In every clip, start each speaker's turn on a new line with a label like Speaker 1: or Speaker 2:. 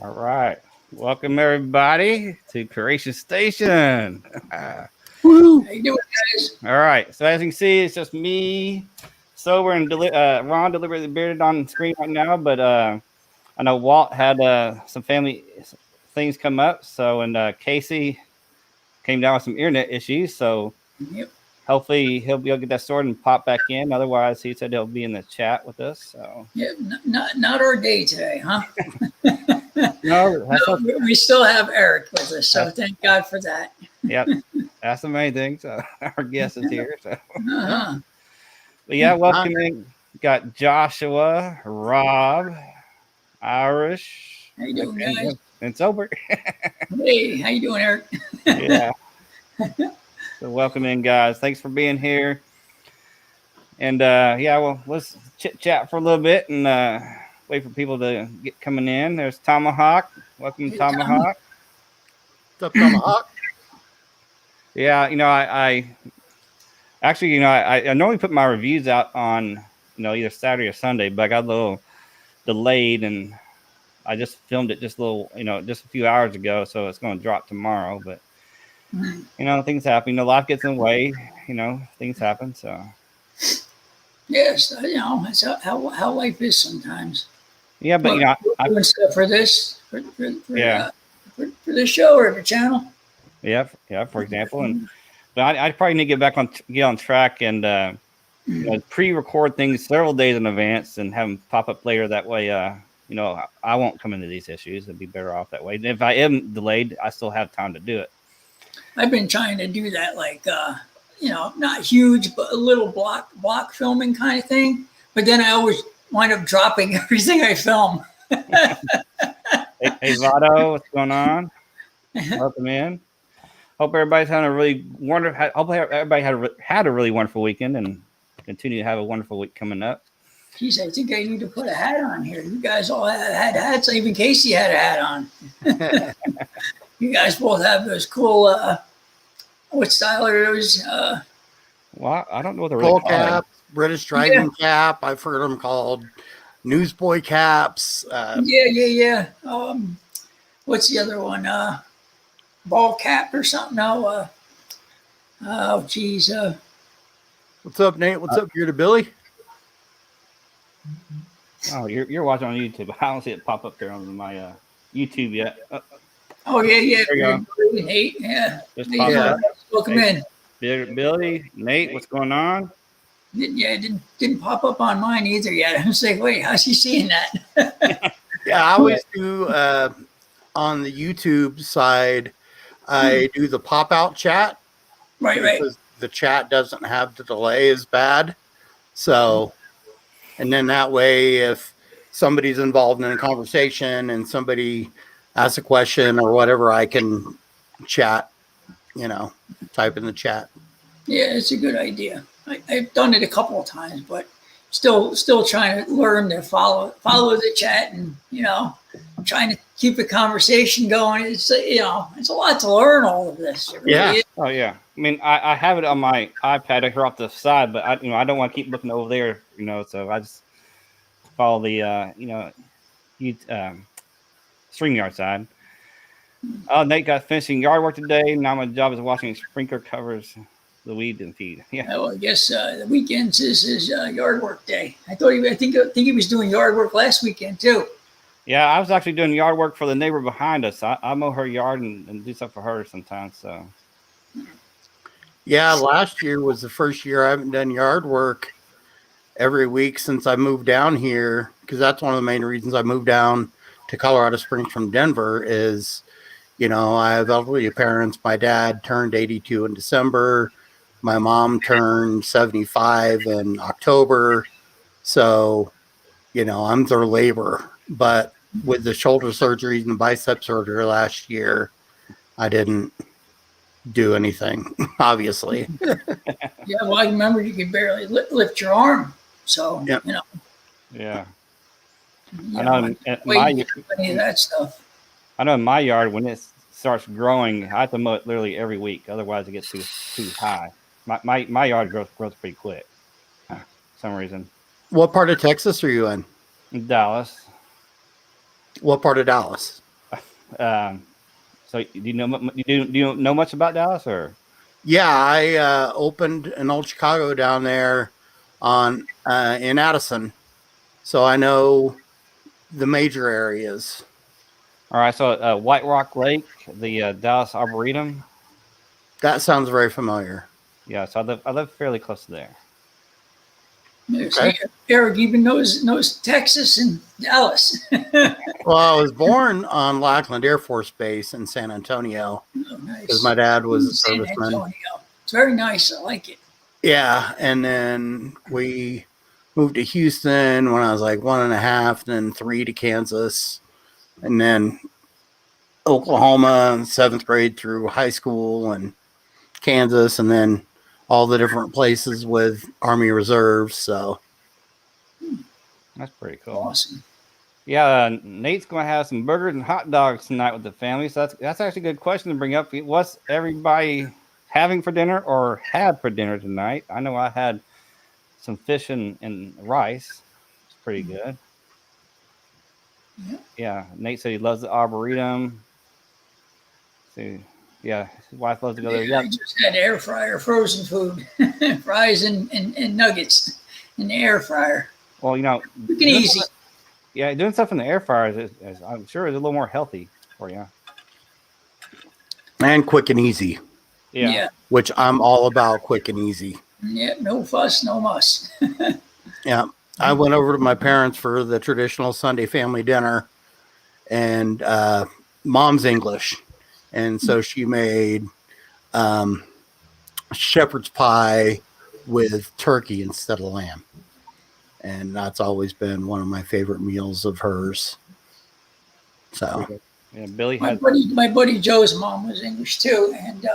Speaker 1: All right. Welcome, everybody, to Creation Station.
Speaker 2: Woo! How you doing, guys?
Speaker 1: All right. So, as you can see, it's just me, sober, and Ron deliberately bearded on screen right now. But I know Walt had some family things come up. So, and Casey came down with some internet issues. So,
Speaker 2: Yep.
Speaker 1: hopefully, he'll be able to get that sorted and pop back in. Otherwise, he said he'll be in the chat with us. So,
Speaker 2: Yep. Not our day today, huh?
Speaker 1: no,
Speaker 2: we still have Eric with us, so thank God for that.
Speaker 1: Yep, that's the main thing. So our guest is here. So,
Speaker 2: Uh-huh.
Speaker 1: but yeah, welcome in. Got Joshua, Rob, Irish.
Speaker 2: How you doing, guys?
Speaker 1: And sober.
Speaker 2: Hey, how you doing, Eric?
Speaker 1: Yeah. So welcome in, guys. Thanks for being here. And yeah, well, let's chit chat for a little bit and wait for people to get coming in. There's Tomahawk. Welcome, Tomahawk.
Speaker 3: What's up, Tomahawk?
Speaker 1: Yeah, I actually, I normally put my reviews out on, either Saturday or Sunday, but I got a little delayed and I just filmed it just a few hours ago, so it's going to drop tomorrow. But things happen. Life gets in the way. Things happen. So
Speaker 2: yes, that's how life is sometimes.
Speaker 1: Yeah, but
Speaker 2: I'm doing stuff for this for the show or the channel.
Speaker 1: Yeah, for example, but I probably need to get on track and pre-record things several days in advance and have them pop up later. That way, I won't come into these issues. It'd be better off that way. And if I am delayed, I still have time to do it.
Speaker 2: I've been trying to do that, like not huge, but a little block filming kind of thing. But then I always wind up dropping everything I film.
Speaker 1: Hey, Vado, what's going on? Welcome in. Hope everybody's having a really wonderful. Hope everybody had a really wonderful weekend and continue to have a wonderful week coming up.
Speaker 2: Geez, I think I need to put a hat on here. You guys all had hats. Even Casey had a hat on. You guys both have those cool. What style are those?
Speaker 1: Well, I don't know what they're
Speaker 3: Skull
Speaker 1: really called.
Speaker 3: cap, British Dragon cap. I've heard them called newsboy caps.
Speaker 2: Yeah. What's the other one? Ball cap or something? No. Oh, geez.
Speaker 3: What's up, Nate? What's up, Bearded Billy?
Speaker 1: Oh, you're watching on YouTube. I don't see it pop up there on my YouTube yet.
Speaker 2: Oh yeah.
Speaker 1: There you
Speaker 2: go. Nate, yeah. Welcome in.
Speaker 1: Billy, Nate, what's going on?
Speaker 2: Yeah, it didn't pop up on mine either yet. I was like, wait, how's he seeing that?
Speaker 3: Yeah, I always do on the YouTube side. I do the pop-out chat.
Speaker 2: Right.
Speaker 3: Because the chat doesn't have the delay as bad. So, and then that way, if somebody's involved in a conversation and somebody asks a question or whatever, I can chat, type in the chat.
Speaker 2: Yeah, it's a good idea. I've done it a couple of times, but still trying to learn to follow the chat and, trying to keep the conversation going. It's, it's a lot to learn all of this. Really is.
Speaker 1: Oh yeah. I mean, I have it on my iPad here off the side, but I don't want to keep looking over there, so I just follow the, StreamYard side. Oh, Nate got finishing yard work today. Now my job is watching sprinkler covers the weed and feed. Yeah.
Speaker 2: Well, I guess the weekends is yard work day. I think he was doing yard work last weekend too.
Speaker 1: Yeah, I was actually doing yard work for the neighbor behind us. I mow her yard and do stuff for her sometimes. So.
Speaker 3: Yeah, last year was the first year I haven't done yard work every week since I moved down here, because that's one of the main reasons I moved down to Colorado Springs from Denver is, I have elderly parents. My dad turned 82 in December. My mom turned 75 in October. So, I'm their labor. But with the shoulder surgeries and bicep surgery last year, I didn't do anything, obviously.
Speaker 2: Yeah, well, I remember you could barely lift your arm. So,
Speaker 1: Yeah.
Speaker 2: I know any of that stuff.
Speaker 1: I know in my yard, when it starts growing, I have to mow it literally every week. Otherwise, it gets too high. My yard grows pretty quick for some reason.
Speaker 3: What part of Texas are you in?
Speaker 1: Dallas.
Speaker 3: What part of Dallas?
Speaker 1: So do you know much about Dallas or?
Speaker 3: Yeah, I opened an old Chicago down there on in Addison, so I know the major areas.
Speaker 1: All right, so White Rock Lake, the Dallas Arboretum.
Speaker 3: That sounds very familiar.
Speaker 1: Yeah, so I live fairly close to there.
Speaker 3: Okay.
Speaker 2: Eric even knows Texas and Dallas.
Speaker 3: Well, I was born on Lackland Air Force Base in San Antonio because my dad was a
Speaker 2: San
Speaker 3: serviceman.
Speaker 2: Antonio. It's very nice. I like it.
Speaker 3: Yeah, and then we moved to Houston when I was like 1.5, then 3 to Kansas, and then Oklahoma in 7th grade through high school, and Kansas, and then all the different places with Army Reserves. So
Speaker 1: That's pretty cool.
Speaker 2: Awesome.
Speaker 1: Yeah, Nate's going to have some burgers and hot dogs tonight with the family. So that's actually a good question to bring up. What's everybody having for dinner or had for dinner tonight? I know I had some fish and rice. It's pretty good. Yeah, Nate said he loves the Arboretum. So, yeah, his wife loves to go there.
Speaker 2: I just had air fryer frozen food, fries and nuggets in the air fryer.
Speaker 1: Well,
Speaker 2: quick and easy.
Speaker 1: Yeah, doing stuff in the air fryer is I'm sure is a little more healthy for you.
Speaker 3: And quick and easy.
Speaker 2: Yeah.
Speaker 3: Which I'm all about, quick and easy.
Speaker 2: Yeah, no fuss, no muss.
Speaker 3: Yeah. I went over to my parents for the traditional Sunday family dinner, and mom's English. And so she made shepherd's pie with turkey instead of lamb. And that's always been one of my favorite meals of hers. So,
Speaker 1: yeah, Billy
Speaker 2: my buddy Joe's mom was English too, and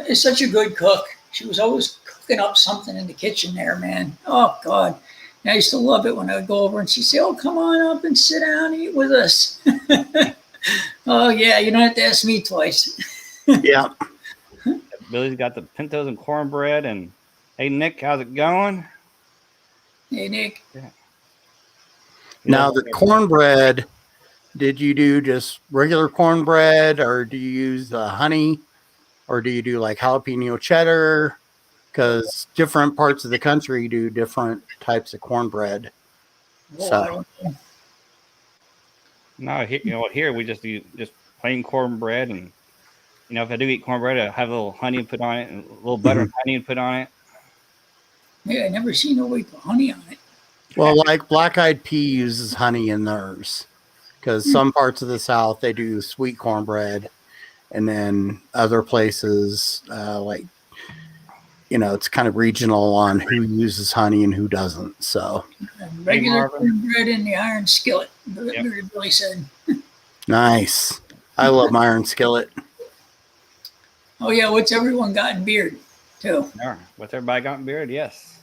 Speaker 2: is such a good cook. She was always cooking up something in the kitchen there, man. Oh God, and I used to love it when I would go over and she'd say, "Oh, come on up and sit down and eat with us." Oh yeah, you don't have to ask me twice.
Speaker 3: Yeah.
Speaker 1: Billy's got the pintos and cornbread, and hey Nick, how's it going?
Speaker 2: Hey Nick.
Speaker 1: Yeah.
Speaker 3: Now the cornbread, did you do just regular cornbread, or do you use honey, or do you do like jalapeno cheddar? Because different parts of the country do different types of cornbread. So
Speaker 1: no, here we just do just plain cornbread, and if I do eat cornbread, I have a little honey put on it, and a little butter and honey put on it.
Speaker 2: Yeah, I never seen nobody put honey on it.
Speaker 3: Well, like Black Eyed Pea uses honey in theirs, because some parts of the South they do sweet cornbread, and then other places it's kind of regional on who uses honey and who doesn't. So
Speaker 2: regular cornbread in the iron skillet. Billy said.
Speaker 3: Nice. I love my iron skillet.
Speaker 2: Oh yeah, what's everyone got in beard too?
Speaker 1: Yeah, what's everybody got in beard? Yes.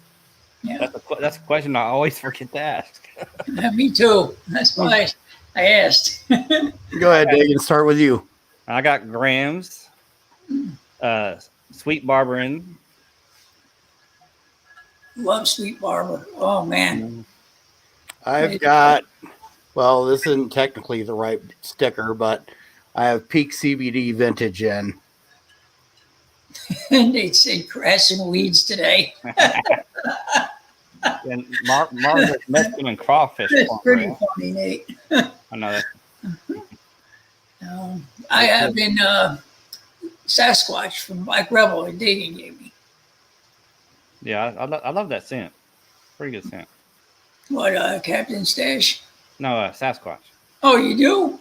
Speaker 2: Yeah,
Speaker 1: that's a question I always forget to ask.
Speaker 2: Me too. That's why I asked.
Speaker 3: Go ahead, Dave, and start with you.
Speaker 1: I got Graham's, Sweet Barber.
Speaker 2: Love Sweet Barber. Oh man.
Speaker 3: I've got, well, this isn't technically the right sticker, but I have Peak CBD Vintage in.
Speaker 2: And they'd say grass and weeds today.
Speaker 1: And Margaret Mexican and crawfish.
Speaker 2: It's pretty funny, Nate.
Speaker 1: I know that.
Speaker 2: I have been Sasquatch from Black Rebel that Dagan gave me.
Speaker 1: Yeah, I love that scent. Pretty good scent.
Speaker 2: What, Captain Stash?
Speaker 1: No, Sasquatch.
Speaker 2: Oh, you do?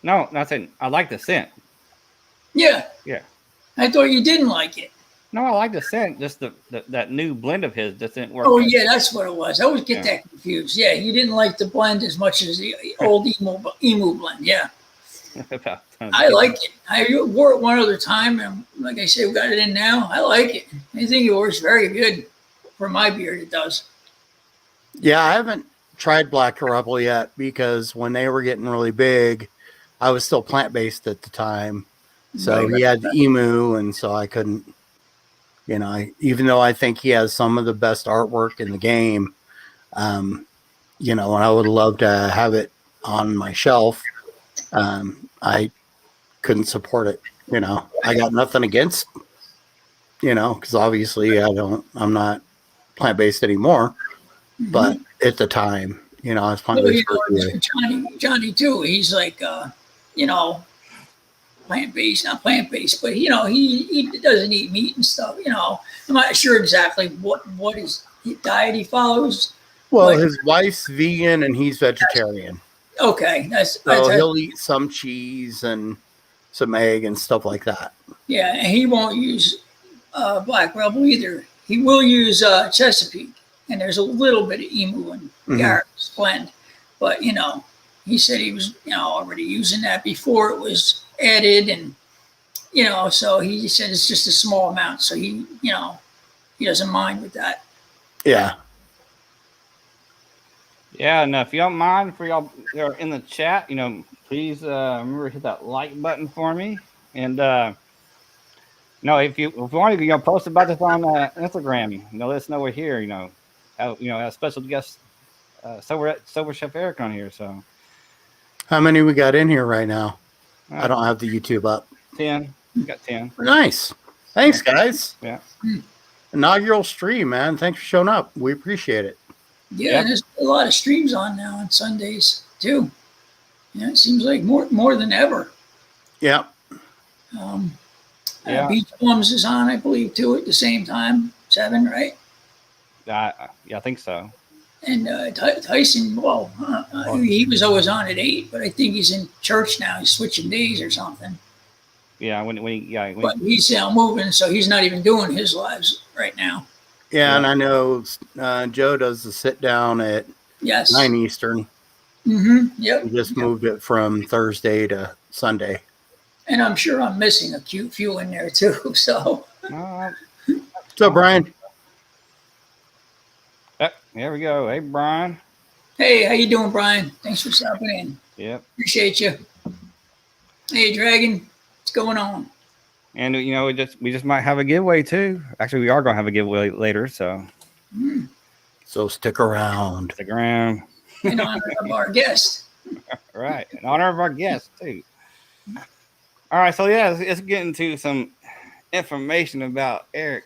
Speaker 1: No, not saying I like the scent.
Speaker 2: Yeah.
Speaker 1: Yeah.
Speaker 2: I thought you didn't like it.
Speaker 1: No, I like the scent. Just that new blend of his just didn't work.
Speaker 2: Oh, yeah, that's what it was. I always get that confused. Yeah, you didn't like the blend as much as the old emu blend. Yeah. I like it. I wore it one other time, and like I said, we got it in now. I like it. I think it works very good for my beard. It does.
Speaker 3: Yeah, I haven't tried Black Rebel yet because when they were getting really big, I was still plant-based at the time. So he had the emu, and so I couldn't, even though I think he has some of the best artwork in the game, and I would love to have it on my shelf. I couldn't support it. You know, I got nothing against, you know, because obviously I'm not plant-based anymore, but at the time, you know, I was
Speaker 2: Well,
Speaker 3: plant-based.
Speaker 2: Johnny too. He's like, you know, plant-based, not plant-based, but you know, he doesn't eat meat and stuff. You know, I'm not sure exactly what his diet he follows.
Speaker 3: Well,
Speaker 2: but,
Speaker 3: his wife's vegan and he's vegetarian,
Speaker 2: okay,
Speaker 3: so he'll eat some cheese and some egg and stuff like that.
Speaker 2: yeah, and he won't use Black Rebel either. He will use Chesapeake, and there's a little bit of emu and Garrett's blend, but you know, he said he was, you know, already using that before it was added, and you know, so he said it's just a small amount, so he, you know, he doesn't mind with that.
Speaker 3: Yeah.
Speaker 1: Yeah, and if you don't mind, for y'all that are in the chat, you know, please remember to hit that like button for me. And no, if you want to, you know, post about this on Instagram. You know, let us know we're here. You know, have a special guest, Sober Chef Eric on here. So,
Speaker 3: How many we got in here right now? I don't have the YouTube up.
Speaker 1: 10. We got 10.
Speaker 3: Nice. Thanks, guys.
Speaker 1: Yeah.
Speaker 3: Inaugural stream, man. Thanks for showing up. We appreciate it.
Speaker 2: Yeah, there's a lot of streams on now on Sundays too. Yeah, it seems like more than ever.
Speaker 3: Yeah.
Speaker 2: Beach Plums is on, I believe, too, at the same time, 7, right?
Speaker 1: Yeah, I think so.
Speaker 2: And Tyson, well, he was always on at 8, but I think he's in church now. He's switching days or something.
Speaker 1: Yeah,
Speaker 2: But he's moving, so he's not even doing his lives right now.
Speaker 3: Yeah, and I know Joe does the sit down at 9 Eastern.
Speaker 2: Yep.
Speaker 3: He just moved it from Thursday to Sunday.
Speaker 2: And I'm sure I'm missing a cute few in there too. So.
Speaker 3: So Brian.
Speaker 1: There we go. Hey, Brian.
Speaker 2: Hey, how you doing, Brian? Thanks for stopping in.
Speaker 1: Yep.
Speaker 2: Appreciate you. Hey, Dragon, what's going on?
Speaker 1: And you know, we just might have a giveaway too. Actually, we are going to have a giveaway later, so.
Speaker 3: So stick around.
Speaker 1: Stick around.
Speaker 2: In honor of our guest.
Speaker 1: Right. In honor of our guest too. All right, so yeah, let's get into some information about Eric.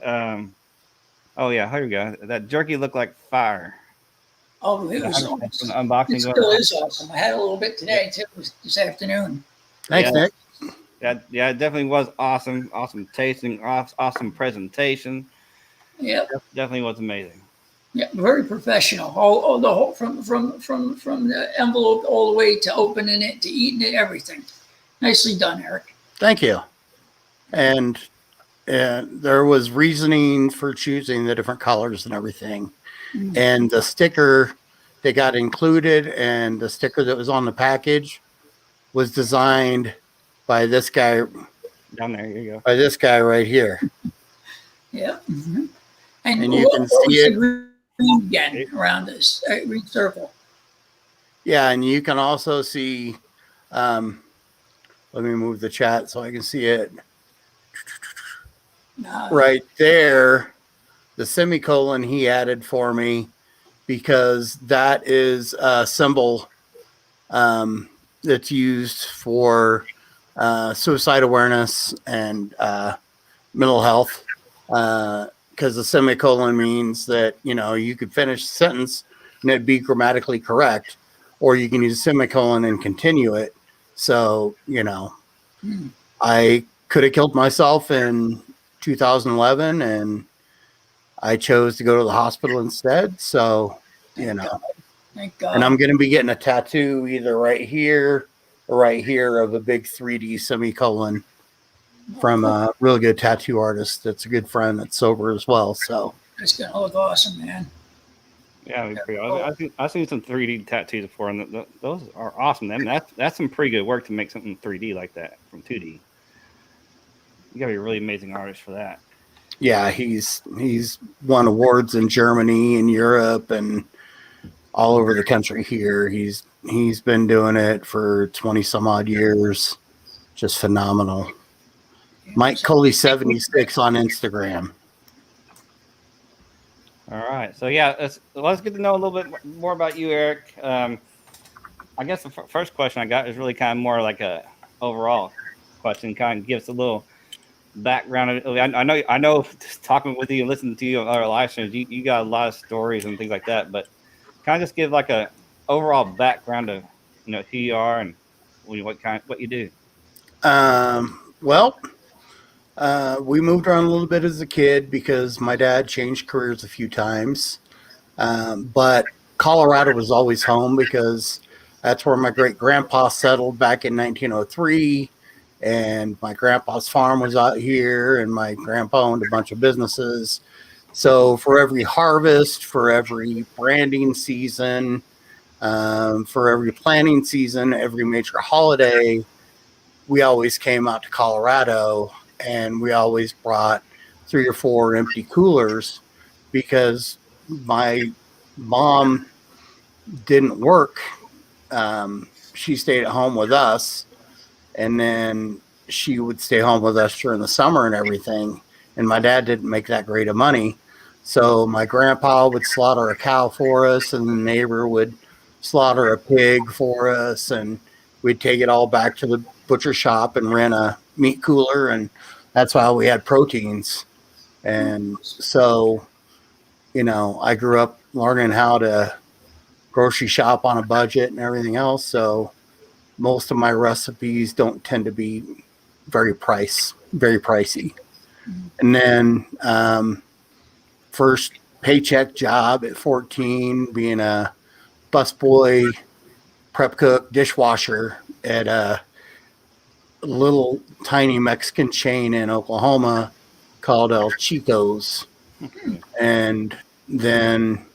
Speaker 1: Oh yeah, here we go. That jerky looked like fire.
Speaker 2: Oh, it was awesome.
Speaker 1: Unboxing.
Speaker 2: It still is awesome. I had a little bit today too, this afternoon.
Speaker 3: Thanks, Nick.
Speaker 1: Yeah, it definitely was awesome. Awesome tasting, awesome presentation.
Speaker 2: Yep.
Speaker 1: Definitely was amazing.
Speaker 2: Yeah, very professional. All the whole from the envelope all the way to opening it to eating it, everything. Nicely done, Eric.
Speaker 3: Thank you. And there was reasoning for choosing the different colors and everything. And the sticker that got included and the sticker that was on the package was designed by this guy
Speaker 1: down there. You go.
Speaker 3: By this guy right here.
Speaker 2: Yeah.
Speaker 3: And you can see it
Speaker 2: again around this green circle.
Speaker 3: Yeah, and you can also see. Let me move the chat so I can see it. Right there, the semicolon he added for me, because that is a symbol that's used for suicide awareness and mental health. Because the semicolon means that, you know, you could finish the sentence and it'd be grammatically correct, or you can use a semicolon and continue it. So, you know, I could have killed myself in 2011 and I chose to go to the hospital instead. So, you know,
Speaker 2: Thank God.
Speaker 3: And I'm going to be getting a tattoo either right here or right here of a big 3D semicolon from a really good tattoo artist that's a good friend that's sober as well. So
Speaker 2: it's going to look awesome, man.
Speaker 1: Yeah, I've seen some 3D tattoos before, and those are awesome. I mean, that's some pretty good work to make something 3D like that from 2D. You got to be a really amazing artist for that.
Speaker 3: Yeah, he's won awards in Germany and Europe and all over the country here. He's been doing it for 20 some odd years. Just phenomenal. Mike Coley 76 on Instagram.
Speaker 1: All right, so yeah, let's get to know a little bit more about you, Eric. I guess the first question I got is really kind of more like a overall question. Kind of give us a little background. I know. Talking with you and listening to you on our live streams, you got a lot of stories and things like that. But kind of just give like a overall background of who you are and what you do.
Speaker 3: Well, we moved around a little bit as a kid because my dad changed careers a few times. But Colorado was always home because that's where my great grandpa settled back in 1903. And my grandpa's farm was out here, and my grandpa owned a bunch of businesses. So for every harvest, for every branding season, for every planting season, every major holiday, we always came out to Colorado, and we always brought 3 or 4 empty coolers because my mom didn't work. She stayed at home with us, and then she would stay home with us during the summer and everything. And my dad didn't make that great of money. So my grandpa would slaughter a cow for us, and the neighbor would slaughter a pig for us, and we'd take it all back to the butcher shop and rent a meat cooler, and that's how we had proteins. And so, I grew up learning how to grocery shop on a budget and everything else. So most of my recipes don't tend to be very pricey. And then first paycheck job at 14, being a busboy, prep cook, dishwasher at a little tiny Mexican chain in Oklahoma called El Chico's. And then,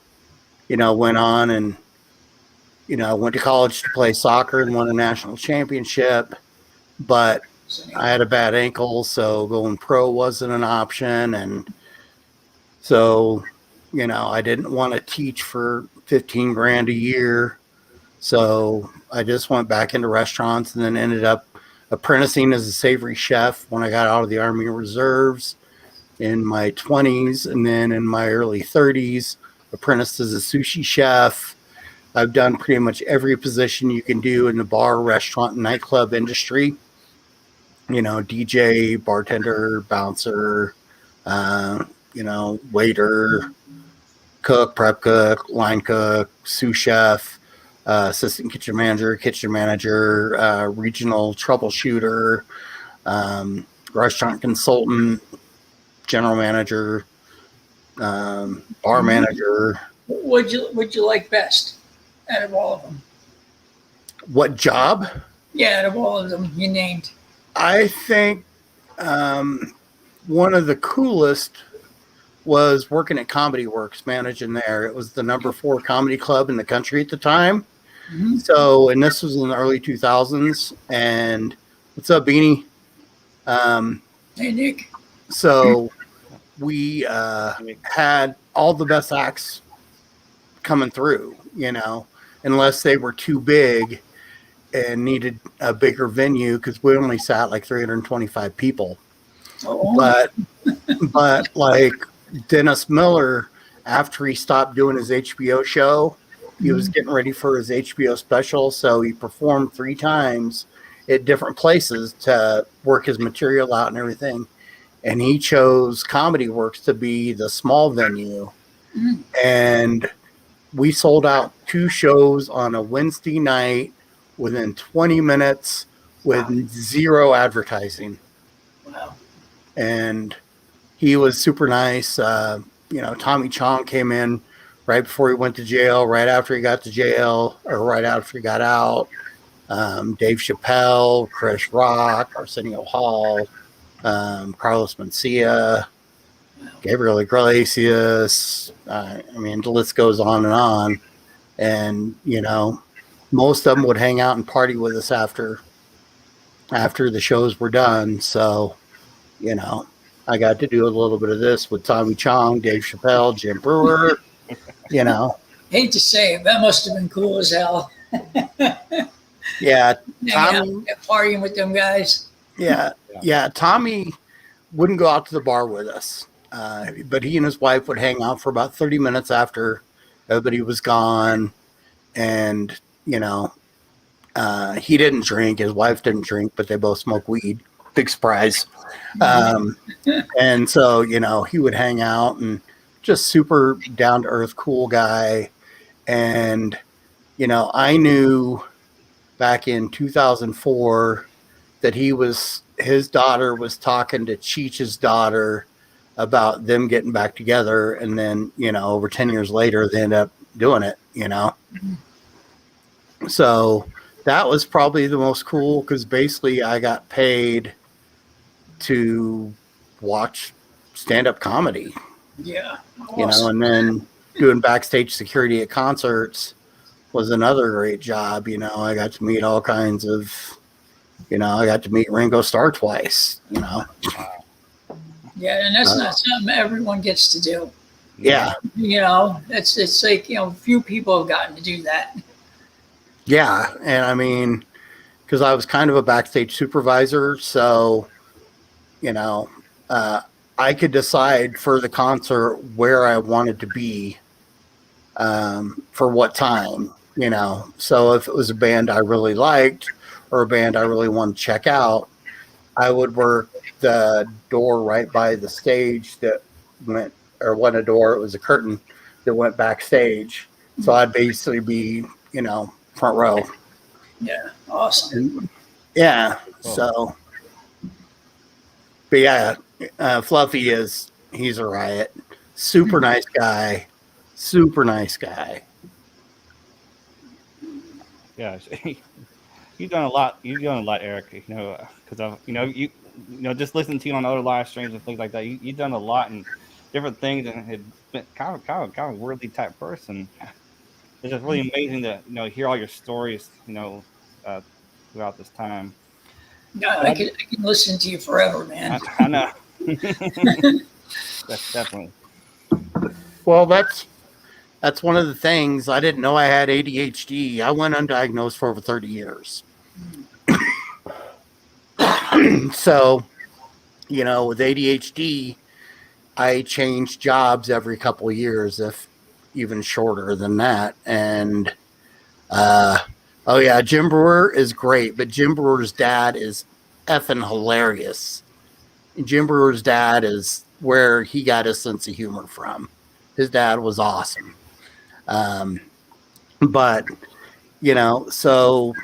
Speaker 3: went on and, went to college to play soccer and won a national championship. But I had a bad ankle, so going pro wasn't an option. And so, I didn't want to teach for 15 grand a year. So I just went back into restaurants and then ended up apprenticing as a savory chef when I got out of the Army Reserves in my 20s. And then in my early 30s, apprenticed as a sushi chef. I've done pretty much every position you can do in the bar, restaurant, and nightclub industry. DJ, bartender, bouncer, waiter, cook, prep cook, line cook, sous chef, assistant kitchen manager, regional troubleshooter, restaurant consultant, general manager, bar manager.
Speaker 2: Would you like best out of all of them?
Speaker 3: What job?
Speaker 2: Yeah, out of all of them you named.
Speaker 3: I think one of the coolest was working at Comedy Works, managing there. It was the number 4 comedy club in the country at the time. Mm-hmm. So, and this was in the early 2000s. And what's up, Beanie?
Speaker 2: Hey, Nick.
Speaker 3: So we had all the best acts coming through, unless they were too big and needed a bigger venue, because we only sat like 325 people. Oh. But like Dennis Miller, after he stopped doing his HBO show, he was getting ready for his HBO special, so he performed 3 times at different places to work his material out and everything. And he chose Comedy Works to be the small venue. Mm. And we sold out 2 shows on a Wednesday night within 20 minutes with 0 advertising. Wow. And he was super nice. Tommy Chong came in right before he went to jail, right after he got to jail, or right after he got out. Dave Chappelle, Chris Rock, Arsenio Hall, Carlos Mencia, Gabriel Iglesias. The list goes on and on. And, most of them would hang out and party with us after the shows were done. So, I got to do a little bit of this with Tommy Chong, Dave Chappelle, Jim Brewer,
Speaker 2: Hate to say it, that must have been cool as hell.
Speaker 3: Yeah. Tommy,
Speaker 2: partying with them guys.
Speaker 3: Yeah. Tommy wouldn't go out to the bar with us. But he and his wife would hang out for about 30 minutes after everybody was gone. And, He didn't drink. His wife didn't drink, but they both smoke weed. Big surprise. And so, he would hang out and just super down to earth, cool guy. And, I knew back in 2004 that his daughter was talking to Cheech's daughter about them getting back together. And then, over 10 years later, they end up doing it, So that was probably the most cool, because basically I got paid to watch stand-up comedy.
Speaker 2: Yeah. Awesome.
Speaker 3: And then doing backstage security at concerts was another great job. I got to meet all kinds of, I got to meet Ringo Starr twice,
Speaker 2: Yeah, and that's not something everyone gets to do.
Speaker 3: Yeah.
Speaker 2: It's like, few people have gotten to do that.
Speaker 3: Yeah. And I mean, because I was kind of a backstage supervisor, so, I could decide for the concert where I wanted to be for what time, So if it was a band I really liked or a band I really wanted to check out, I would work the door right by the stage that went, or wasn't a door, it was a curtain that went backstage. So I'd basically be, front row.
Speaker 2: Yeah. Awesome.
Speaker 3: And, yeah. So, but yeah, Fluffy he's a riot. Super nice guy. Super nice guy.
Speaker 1: Yeah, you've done a lot. You've done a lot, Eric. Because just listening to you on other live streams and things like that. You've done a lot and different things, and had been kind of worthy type person. It's just really amazing to hear all your stories. Throughout this time.
Speaker 2: Yeah, I can listen to you forever, man.
Speaker 1: I know. That's definitely.
Speaker 3: Well, that's one of the things. I didn't know I had ADHD. I went undiagnosed for over 30 years. So, with ADHD, I changed jobs every couple of years, if even shorter than that. And, Jim Brewer is great, but Jim Brewer's dad is effing hilarious. Jim Brewer's dad is where he got his sense of humor from. His dad was awesome. But, so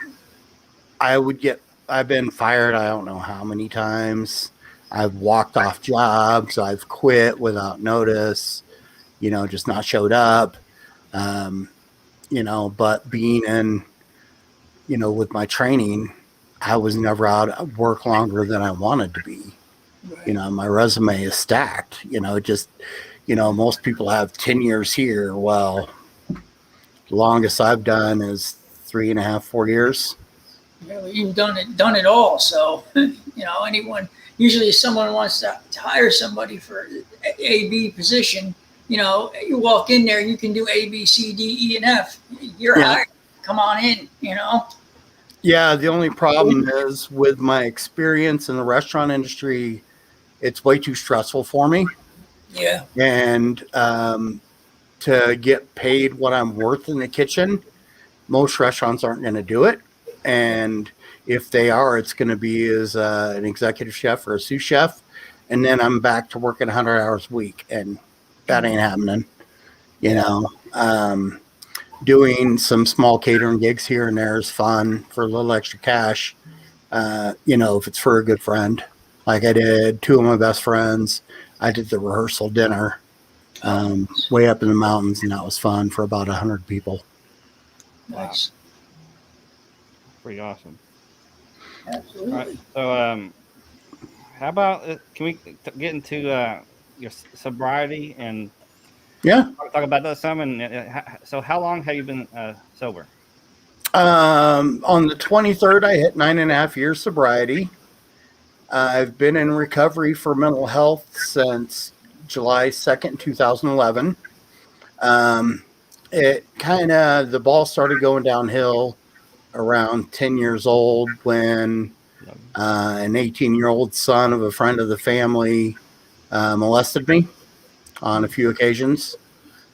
Speaker 3: I've been fired, I don't know how many times. I've walked off jobs. I've quit without notice, just not showed up. But being in, with my training, I was never out at work longer than I wanted to be. Right. My resume is stacked, most people have 10 years here. Well, the longest I've done is 3.5, 4 years.
Speaker 2: Yeah, you've done it all. So, anyone, usually if someone wants to hire somebody for A, B position, you walk in there, you can do A, B, C, D, E, and F. You're hired. Come on in,
Speaker 3: Yeah, the only problem is with my experience in the restaurant industry, it's way too stressful for me.
Speaker 2: Yeah.
Speaker 3: And to get paid what I'm worth in the kitchen, most restaurants aren't going to do it. And if they are, it's going to be as an executive chef or a sous chef. And then I'm back to working 100 hours a week. And that ain't happening. Doing some small catering gigs here and there is fun for a little extra cash. If it's for a good friend, like I did 2 of my best friends, I did the rehearsal dinner way up in the mountains, and that was fun for about 100 people.
Speaker 2: Nice.
Speaker 1: Pretty awesome.
Speaker 2: Absolutely.
Speaker 1: All right, so, how about can we get into your sobriety and talk about that some? And so, how long have you been sober?
Speaker 3: On the 23rd, I hit 9.5 years sobriety. I've been in recovery for mental health since July 2nd, 2011. The ball started going downhill around 10 years old when an 18-year-old son of a friend of the family molested me on a few occasions.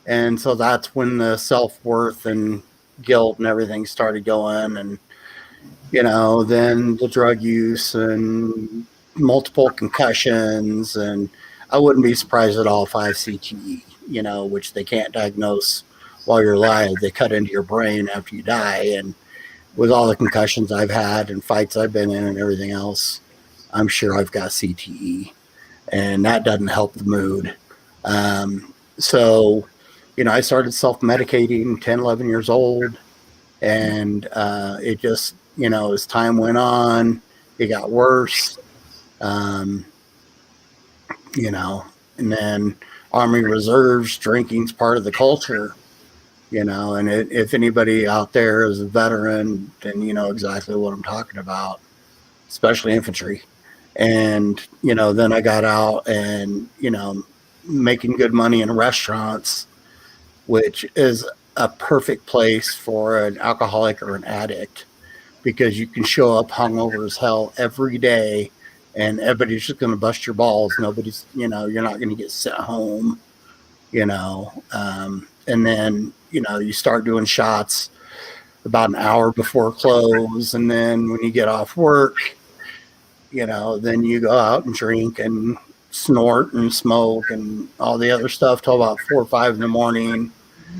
Speaker 3: And so that's when the self-worth and guilt and everything started going. And, Then the drug use and multiple concussions. And I wouldn't be surprised at all if I have CTE, which they can't diagnose while you're alive. They cut into your brain after you die. And with all the concussions I've had and fights I've been in and everything else, I'm sure I've got CTE. And that doesn't help the mood. So, I started self-medicating 10, 11 years old. And it just, as time went on, it got worse. And then Army Reserves, drinking's part of the culture, and if anybody out there is a veteran, then you know exactly what I'm talking about, especially infantry. And, then I got out and, making good money in restaurants, which is a perfect place for an alcoholic or an addict, because you can show up hungover as hell every day and everybody's just going to bust your balls. Nobody's, you're not going to get sent home, and then, you start doing shots about an hour before close. And then when you get off work, then you go out and drink and snort and smoke and all the other stuff till about 4 or 5 in the morning,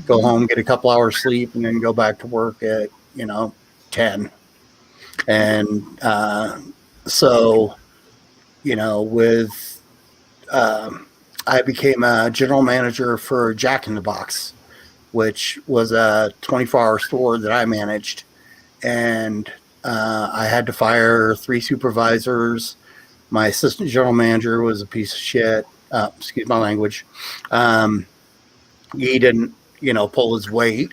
Speaker 3: go home, get a couple hours sleep, and then go back to work at, 10. And so, with I became a general manager for Jack in the Box, which was a 24-hour store that I managed. And I had to fire 3 supervisors. My assistant general manager was a piece of shit. Excuse my language. He didn't, pull his weight.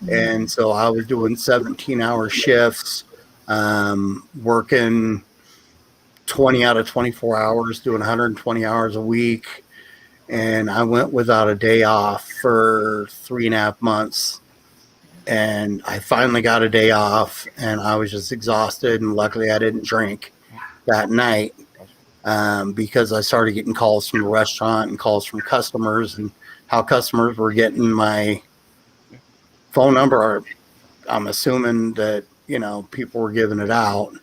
Speaker 3: And so I was doing 17-hour shifts, working 20 out of 24 hours, doing 120 hours a week. And I went without a day off for 3.5 months. And I finally got a day off, and I was just exhausted. And luckily I didn't drink that night, because I started getting calls from the restaurant and calls from customers, and how customers were getting my phone number. I'm assuming that, people were giving it out.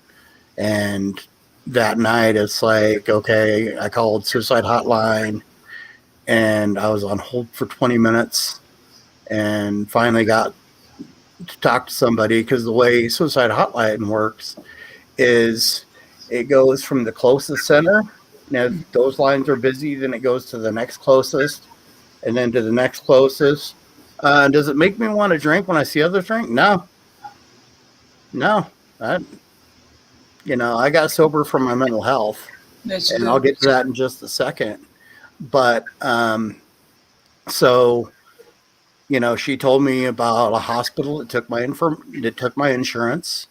Speaker 3: And that night it's like, okay, I called suicide hotline, and I was on hold for 20 minutes and finally got to talk to somebody, because the way suicide hotline works is it goes from the closest center. Now, if those lines are busy, then it goes to the next closest, and then to the next closest. Does it make me want to drink when I see others drink? No. I got sober from my mental health.
Speaker 2: That's
Speaker 3: and
Speaker 2: good.
Speaker 3: I'll get to that in just a second. But so, she told me about a hospital that took my insurance.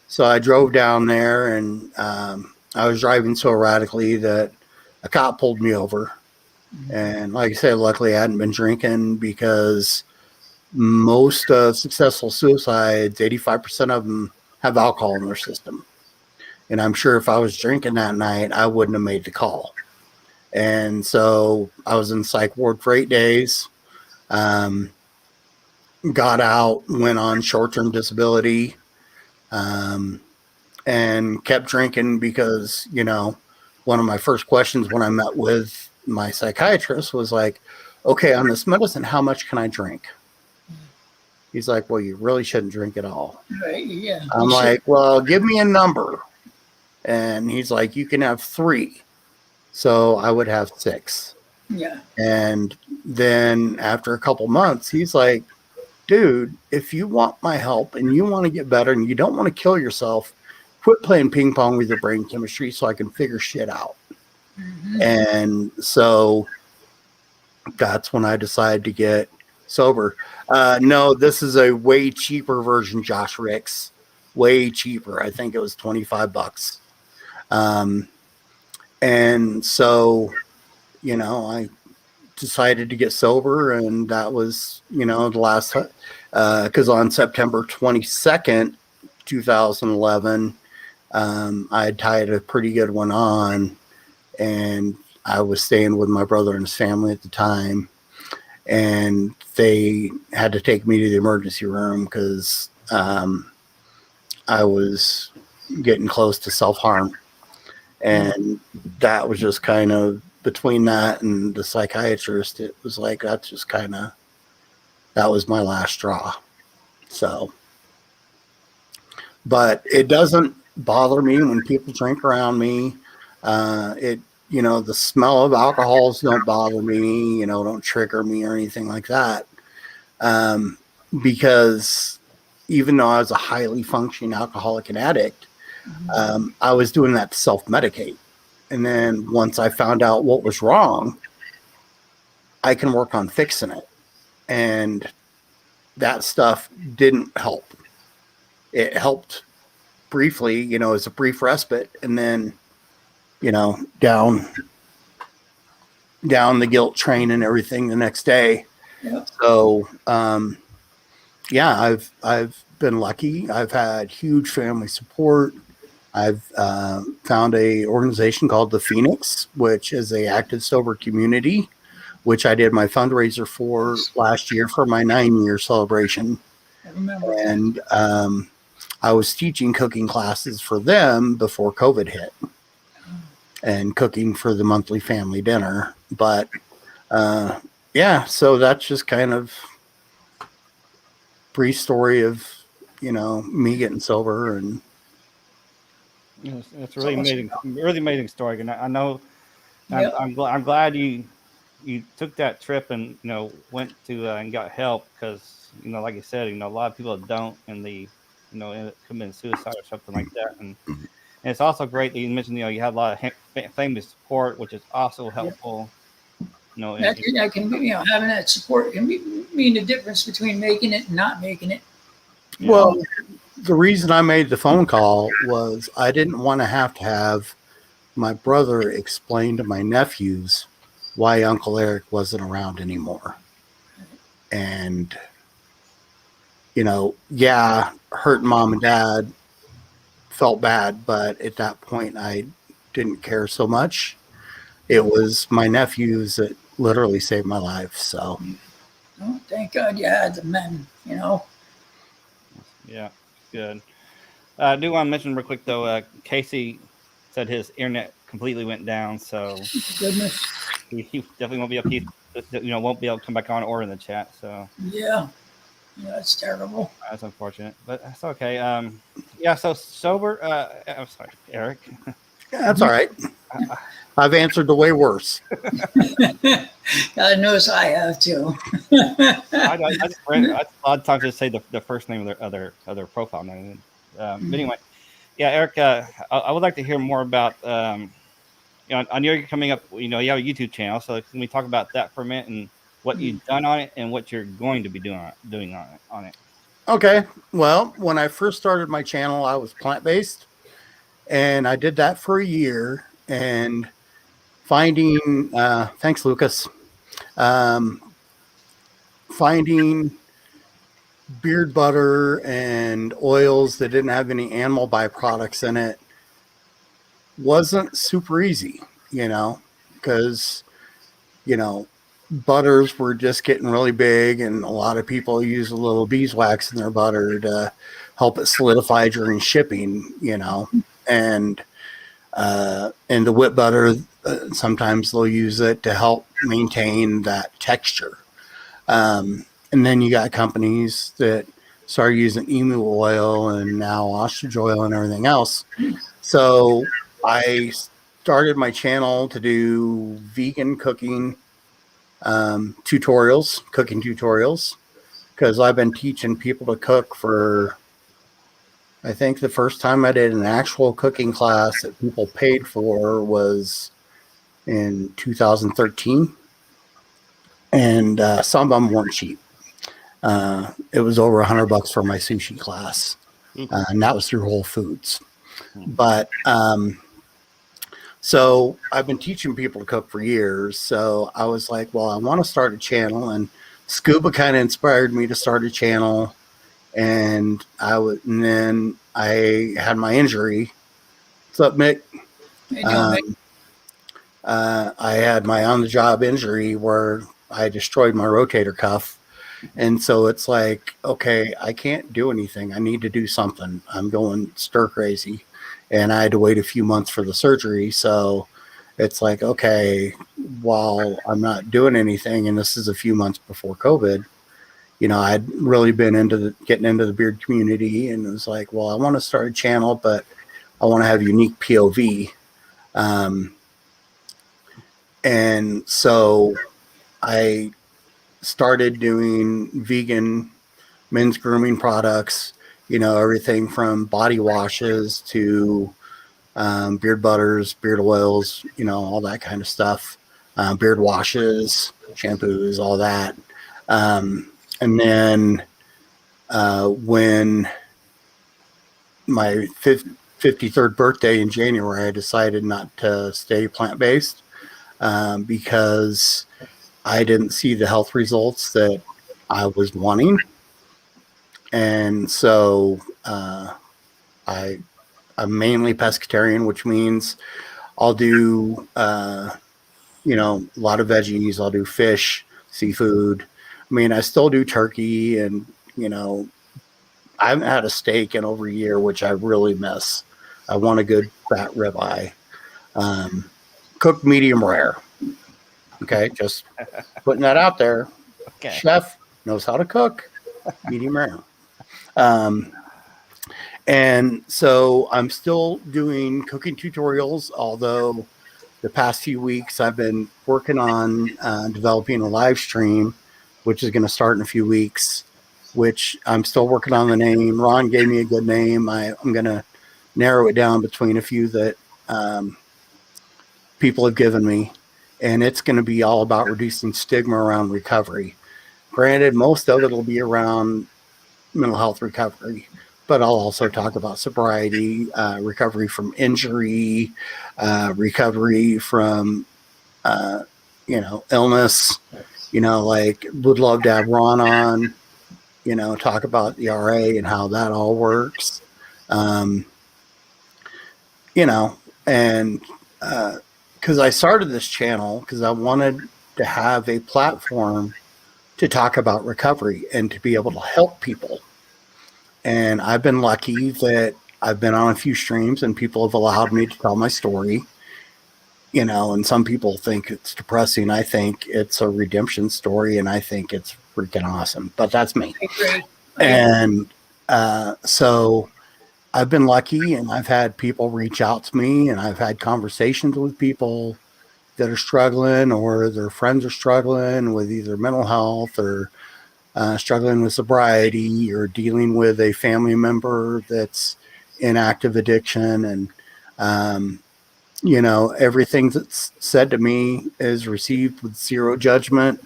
Speaker 3: So I drove down there, and I was driving so erratically that a cop pulled me over. And like I said, luckily I hadn't been drinking, because most successful suicides, 85% of them have alcohol in their system. And I'm sure if I was drinking that night, I wouldn't have made the call. And so I was in psych ward for 8 days, got out, went on short-term disability, and kept drinking because, one of my first questions when I met with my psychiatrist was like, okay, on this medicine, how much can I drink? He's like, well, you really shouldn't drink at all.
Speaker 2: Right, yeah.
Speaker 3: I'm like, well, give me a number. And he's like, you can have 3. So I would have 6.
Speaker 2: Yeah.
Speaker 3: And then after a couple months, he's like, dude, if you want my help and you want to get better and you don't want to kill yourself, quit playing ping pong with your brain chemistry so I can figure shit out.
Speaker 2: Mm-hmm.
Speaker 3: And so that's when I decided to get sober. No, this is a way cheaper version, Josh Ricks. Way cheaper. I think it was $25. And so, I decided to get sober, and that was, the last, because on September 22nd, 2011, I had tied a pretty good one on, and I was staying with my brother and his family at the time, and they had to take me to the emergency room because I was getting close to self-harm. And that was just kind of between that and the psychiatrist. It was like, that's just kind of, that was my last straw. So, but it doesn't bother me when people drink around me. The smell of alcohols don't bother me, don't trigger me or anything like that. Because even though I was a highly functioning alcoholic and addict, I was doing that to self-medicate. And then once I found out what was wrong, I can work on fixing it. And that stuff didn't help. It helped briefly, as a brief respite, and then, down the guilt train and everything the next day.
Speaker 2: Yep.
Speaker 3: So, I've been lucky. I've had huge family support. I've found a organization called the Phoenix, which is a active sober community, which I did my fundraiser for last year for my 9-year celebration.
Speaker 2: I remember.
Speaker 3: And I was teaching cooking classes for them before COVID hit, and cooking for the monthly family dinner. But so that's just kind of brief story of me getting sober. And
Speaker 1: it's really amazing story. And I know
Speaker 2: Yep.
Speaker 1: I'm glad you took that trip and went to and got help, because like you said, a lot of people don't, and they end up committing suicide or something like that. And it's also great that you mentioned you had a lot of family support, which is also helpful.
Speaker 2: That can be, having that support can mean the difference between making it and not making it.
Speaker 3: Well, the reason I made the phone call was I didn't want to have my brother explain to my nephews why Uncle Eric wasn't around anymore. And, hurting mom and dad, felt bad, but at that point I didn't care so much. It was my nephews that literally saved my life. So,
Speaker 2: Oh, thank God you had the men,
Speaker 1: Yeah, good. I do want to mention real quick though, Casey said his internet completely went down, so
Speaker 2: Goodness.
Speaker 1: he definitely won't be able to come back on or in the chat. So
Speaker 2: Yeah, that's terrible.
Speaker 1: that's unfortunate, but that's okay. So sober. I'm sorry, Eric.
Speaker 3: that's all right. I've answered the way worse.
Speaker 2: God knows I have too.
Speaker 1: I just a lot of times just say the first name of their other profile name. But anyway, Eric, I would like to hear more about. I know you're coming up. You have a YouTube channel, so can we talk about that for a minute and what you've done on it and what you're going to be doing on it?
Speaker 3: Okay. Well, when I first started my channel, I was plant-based, and I did that for a year, and finding, thanks, Lucas, finding beard butter and oils that didn't have any animal byproducts in it wasn't super easy, because, butters were just getting really big, and a lot of people use a little beeswax in their butter to help it solidify during shipping, and the whip butter, sometimes they'll use it to help maintain that texture. And then you got companies that started using emu oil and now ostrich oil and everything else. So I started my channel to do vegan cooking cooking tutorials, because I've been teaching people to cook for, I think the first time I did an actual cooking class that people paid for was in 2013. And some of them weren't cheap. It was over $100 for my sushi class. And that was through Whole Foods. But so I've been teaching people to cook for years. So I was like, well, I want to start a channel, and scuba kind of inspired me to start a channel. And then I had my injury. What's up, Mick? I had my on-the-job injury where I destroyed my rotator cuff, And so it's like, okay, I can't do anything. I need to do something. I'm going stir crazy. And I had to wait a few months for the surgery. So it's like, okay, while I'm not doing anything, and this is a few months before COVID, you know, I'd really been getting into the beard community, and it was like, well, I want to start a channel, but I want to have unique POV. And so I started doing vegan men's grooming products, you know, everything from body washes to beard butters, beard oils, you know, all that kind of stuff, beard washes, shampoos, all that. And then when my 53rd birthday in January, I decided not to stay plant-based because I didn't see the health results that I was wanting. And so I'm mainly pescatarian, which means I'll do, you know, a lot of veggies. I'll do fish, seafood. I mean, I still do turkey, and, you know, I haven't had a steak in over a year, which I really miss. I want a good fat ribeye. Cooked medium rare. Okay, just putting that out there.
Speaker 1: Okay.
Speaker 3: Chef knows how to cook medium rare. And so I'm still doing cooking tutorials, although the past few weeks I've been working on developing a live stream, which is going to start in a few weeks, which I'm still working on the name. Ron gave me a good name. I'm going to narrow it down between a few that people have given me. And it's going to be all about reducing stigma around recovery. Granted, most of it will be around mental health recovery, but I'll also talk about sobriety, recovery from injury, recovery from, you know, illness. You know, like, would love to have Ron on, you know, talk about the RA and how that all works. You know, and because I started this channel because I wanted to have a platform to talk about recovery and to be able to help people. And I've been lucky that I've been on a few streams and people have allowed me to tell my story. You know, and some people think it's depressing. I think it's a redemption story, and I think it's freaking awesome. But that's me. And so I've been lucky, and I've had people reach out to me, and I've had conversations with people that are struggling, or their friends are struggling with either mental health or struggling with sobriety, or dealing with a family member that's in active addiction. And you know, everything that's said to me is received with zero judgment,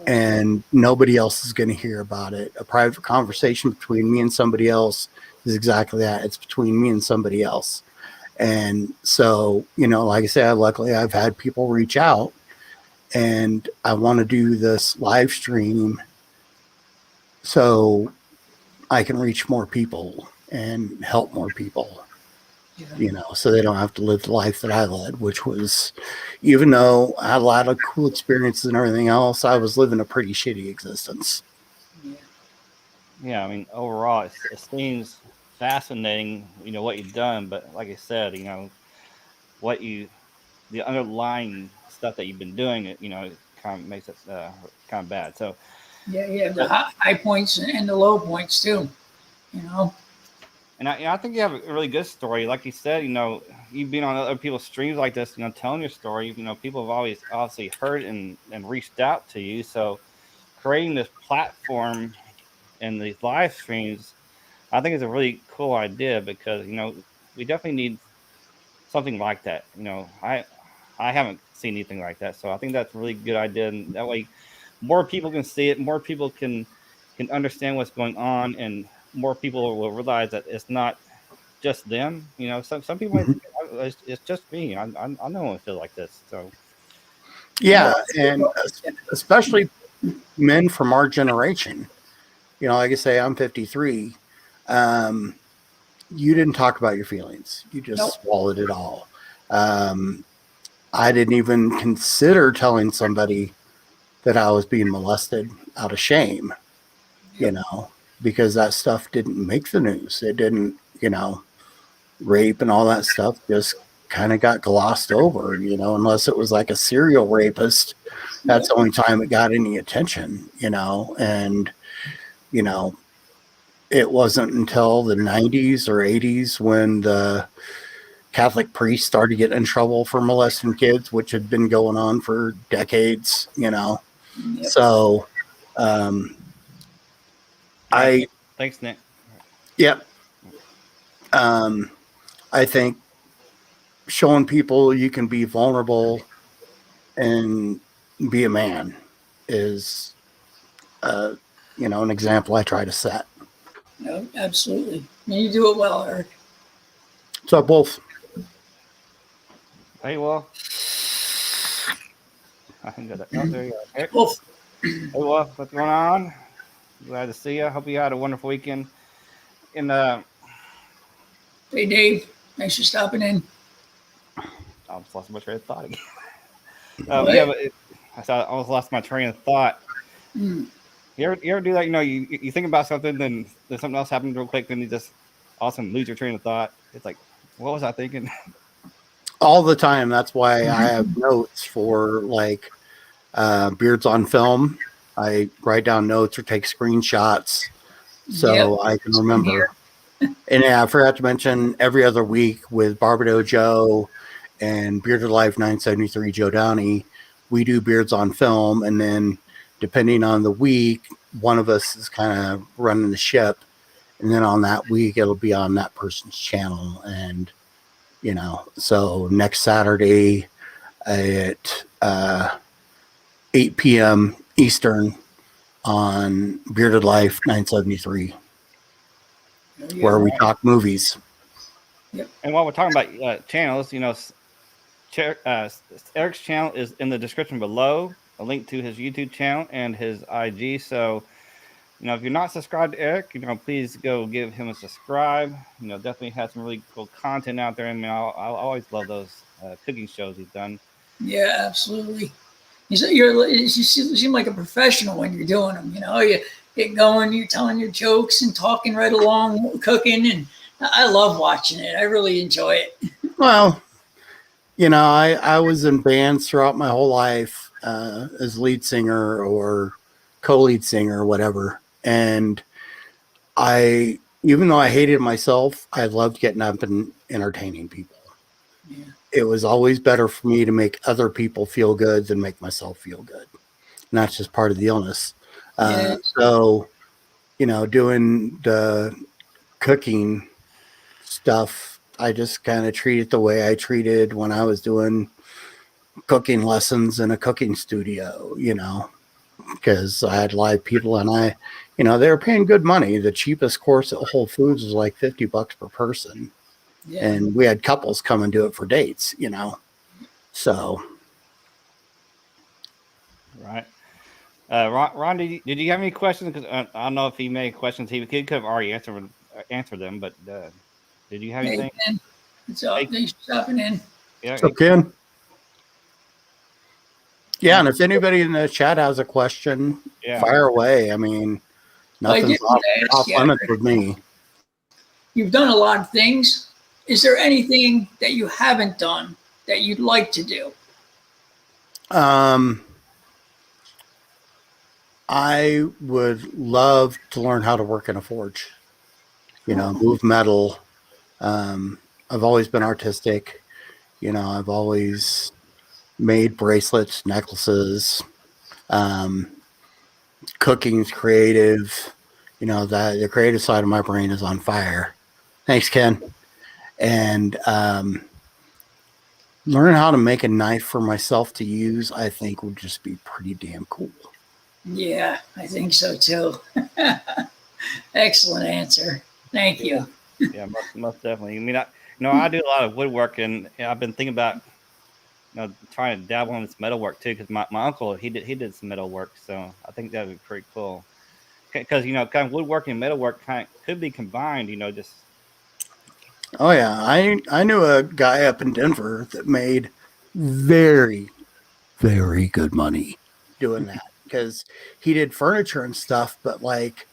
Speaker 3: and nobody else is going to hear about it. A private conversation between me and somebody else is exactly that. It's between me and somebody else. And so, you know, like I said, luckily I've had people reach out, and I want to do this live stream so I can reach more people and help more people. You know, so they don't have to live the life that I led, which was, even though I had a lot of cool experiences and everything else, I was living a pretty shitty existence.
Speaker 1: Yeah, I mean, overall, it seems fascinating, you know, what you've done. But like I said, you know, the underlying stuff that you've been doing, you know, it kind of makes it kind of bad. So
Speaker 2: Yeah, the high points and the low points too, you know.
Speaker 1: And I think you have a really good story. Like you said, you know, you've been on other people's streams like this, you know, telling your story. You know, people have always obviously heard and reached out to you. So creating this platform and these live streams, I think is a really cool idea, because, you know, we definitely need something like that. You know, I haven't seen anything like that. So I think that's a really good idea. And that way more people can see it, more people can understand what's going on, and more people will realize that it's not just them. You know, some people it's just me. I know one feel like this. So
Speaker 3: yeah, and especially men from our generation. You know, like I say, I'm 53. You didn't talk about your feelings. You just swallowed it all. I didn't even consider telling somebody that I was being molested out of shame. you know, because that stuff didn't make the news. It didn't, you know, rape and all that stuff just kind of got glossed over, you know, unless it was like a serial rapist. That's the only time it got any attention, you know, and, you know, it wasn't until the 90s or 80s when the Catholic priests started getting in trouble for molesting kids, which had been going on for decades, you know.
Speaker 2: Yep.
Speaker 3: So,
Speaker 1: Thanks, Nick.
Speaker 3: Yep. I think showing people you can be vulnerable and be a man is, you know, an example I try to set.
Speaker 2: No, absolutely. And you do it well, Eric.
Speaker 3: So both.
Speaker 1: Hey, well, I think that. Oh, there you go. Hey,
Speaker 2: Both.
Speaker 1: well, what's going on? Glad to see you. Hope you had a wonderful weekend. And
Speaker 2: Hey, Dave. Thanks for stopping in.
Speaker 1: I almost lost my train of thought again.
Speaker 2: What?
Speaker 1: Yeah, but I almost lost my train of thought.
Speaker 2: Mm.
Speaker 1: You ever do that? You know, you think about something, then something else happens real quick, then you just awesome lose your train of thought. It's like, what was I thinking?
Speaker 3: All the time. That's why I have notes for like beards on film. I write down notes or take screenshots so I can remember. And yeah, I forgot to mention every other week with Barber Joe and Bearded Life 973 Joe Downey, we do beards on film, and then depending on the week, one of us is kind of running the ship, and then on that week it'll be on that person's channel. And you know, so next Saturday at 8 p.m. Eastern on Bearded Life 973, where we talk movies.
Speaker 2: Yep.
Speaker 1: And while we're talking about channels, you know, Eric's channel is in the description below, a link to his YouTube channel and his IG. So, you know, if you're not subscribed to Eric, you know, please go give him a subscribe. You know, definitely has some really cool content out there. I mean, I'll always love those cooking shows he's done.
Speaker 2: Yeah, absolutely. You seem like a professional when you're doing them. You know, you get going, you're telling your jokes and talking right along, cooking, and I love watching it. I really enjoy it.
Speaker 3: Well, you know, I was in bands throughout my whole life as lead singer or co-lead singer or whatever. And even though I hated myself, I loved getting up and entertaining people.
Speaker 2: Yeah.
Speaker 3: It was always better for me to make other people feel good than make myself feel good. And that's just part of the illness. So, you know, doing the cooking stuff, I just kind of treat it the way I treated when I was doing cooking lessons in a cooking studio, you know, because I had live people and you know, they were paying good money. The cheapest course at Whole Foods was like $50 per person. Yeah. And we had couples come and do it for dates, you know. So.
Speaker 1: Right. Ron, did you have any questions? Because I don't know if he made questions. He could have already answered them, but did you have anything?
Speaker 2: Ken. Thanks for stopping in.
Speaker 1: Yeah.
Speaker 3: What's up, Ken? Yeah, and if anybody in the chat has a question, fire away. I mean, nothing's off limits with me.
Speaker 2: You've done a lot of things. Is there anything that you haven't done that you'd like to do?
Speaker 3: I would love to learn how to work in a forge, you know, move metal. I've always been artistic. You know, I've always made bracelets, necklaces. Cooking's creative. You know, the creative side of my brain is on fire. Thanks, Ken. And learn how to make a knife for myself to use, I think would just be pretty damn cool.
Speaker 2: Yeah, I think so too. Excellent answer. Thank you.
Speaker 1: Yeah, most definitely. I mean, I do a lot of woodworking. And I've been thinking about, you know, trying to dabble in this metal work too, because my uncle he did some metal work, so I think that would be pretty cool. Because, you know, kind of woodworking and metal work kind of could be combined. You know, just.
Speaker 3: Oh yeah, I knew a guy up in Denver that made very, very good money doing that. because he did furniture and stuff, but like,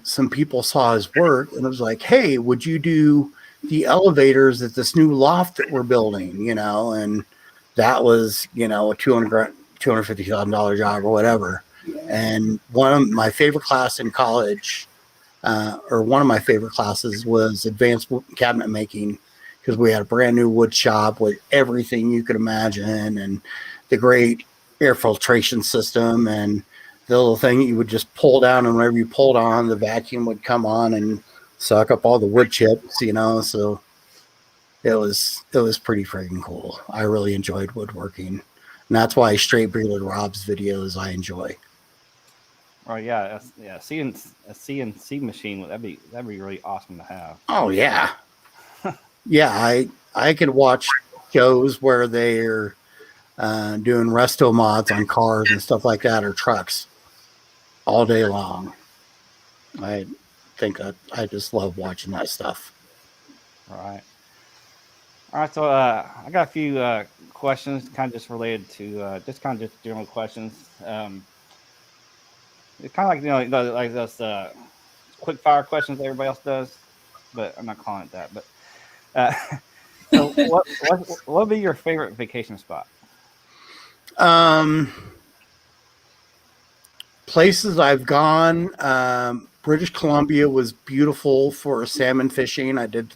Speaker 3: some people saw his work and it was like, hey, would you do the elevators at this new loft that we're building, and that was, a $250,000 job or whatever. And one of my favorite class in college, or one of my favorite classes, was advanced cabinet making, because we had a brand new wood shop with everything you could imagine and the great air filtration system and the little thing you would just pull down, and whenever you pulled on, the vacuum would come on and suck up all the wood chips, so it was pretty freaking cool. I really enjoyed woodworking, and that's why Straight Bearded Rob's videos I enjoy.
Speaker 1: Oh yeah, a CNC machine, that'd be really awesome to have.
Speaker 3: Oh yeah. Yeah, I could watch shows where they're doing resto mods on cars and stuff like that, or trucks, all day long. I think I just love watching that stuff.
Speaker 1: All right. So I got a few questions, kind of just related to just general questions. It's kind of like like those quick fire questions that everybody else does, but I'm not calling it that. But so what would be your favorite vacation spot?
Speaker 3: Places I've gone, British Columbia was beautiful for salmon fishing. I did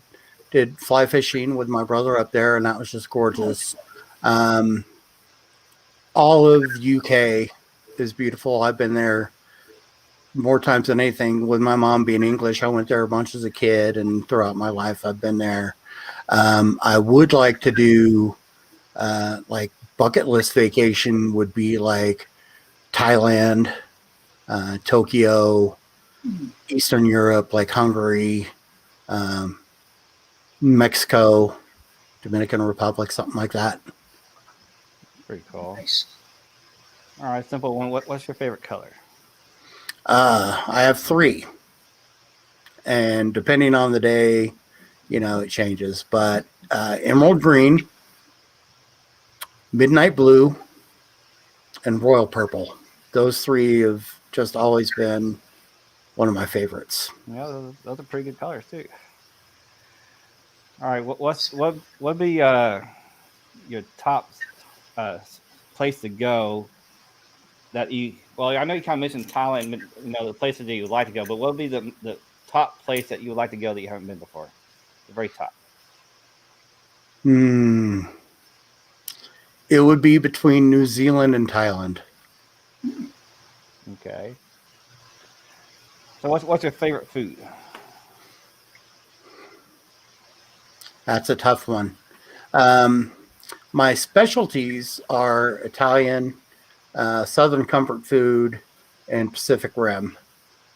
Speaker 3: fly fishing with my brother up there, and that was just gorgeous. All of UK is beautiful. I've been there more times than anything. With my mom being English, I went there a bunch as a kid, and throughout my life I've been there. I would like to do like bucket list vacation would be like Thailand, Tokyo, Eastern Europe, like Hungary, Mexico, Dominican Republic, something like that.
Speaker 1: Pretty cool.
Speaker 2: Nice.
Speaker 1: All right, simple one. What's your favorite color?
Speaker 3: I have 3, and depending on the day, it changes. But emerald green, midnight blue, and royal purple. Those 3 have just always been one of my favorites.
Speaker 1: Yeah, those are pretty good colors too. All right, what would be your top place to go that you? Well, I know you kind of mentioned Thailand, the places that you would like to go, but what would be the top place that you would like to go that you haven't been before? The very top.
Speaker 3: It would be between New Zealand and Thailand.
Speaker 1: Okay. So what's your favorite food?
Speaker 3: That's a tough one. My specialties are Italian, Southern Comfort Food, and Pacific Rim.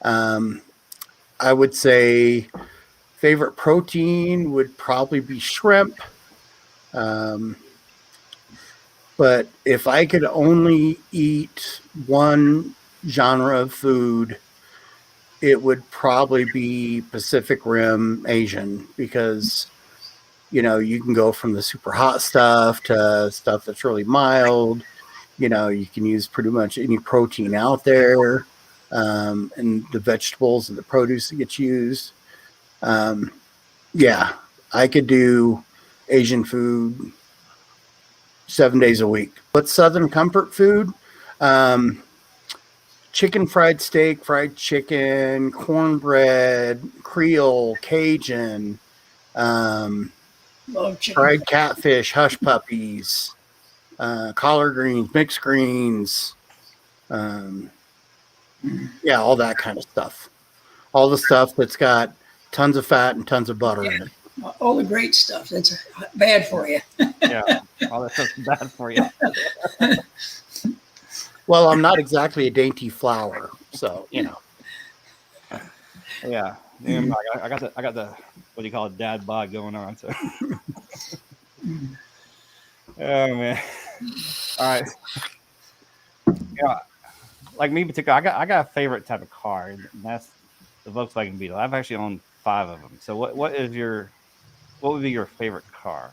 Speaker 3: I would say favorite protein would probably be shrimp. But if I could only eat one genre of food, it would probably be Pacific Rim Asian, because you can go from the super hot stuff to stuff that's really mild. You can use pretty much any protein out there, and the vegetables and the produce that gets used. Yeah, I could do Asian food 7 days a week. But Southern comfort food, chicken fried steak, fried chicken, cornbread, Creole, Cajun,
Speaker 2: Love chicken.
Speaker 3: fried catfish, hush puppies, collard greens, mixed greens, yeah, all that kind of stuff. All the stuff that's got tons of fat and tons of butter in it.
Speaker 2: All the great stuff that's bad for you.
Speaker 1: Yeah, all that stuff's bad for you.
Speaker 3: Well, I'm not exactly a dainty flower, so
Speaker 1: Yeah. I got the what do you call it, dad bod going on. So. Oh man. All right. Yeah, like me in particular, I got a favorite type of car, and that's the Volkswagen Beetle. I've actually owned 5 of them. So what would be your favorite car?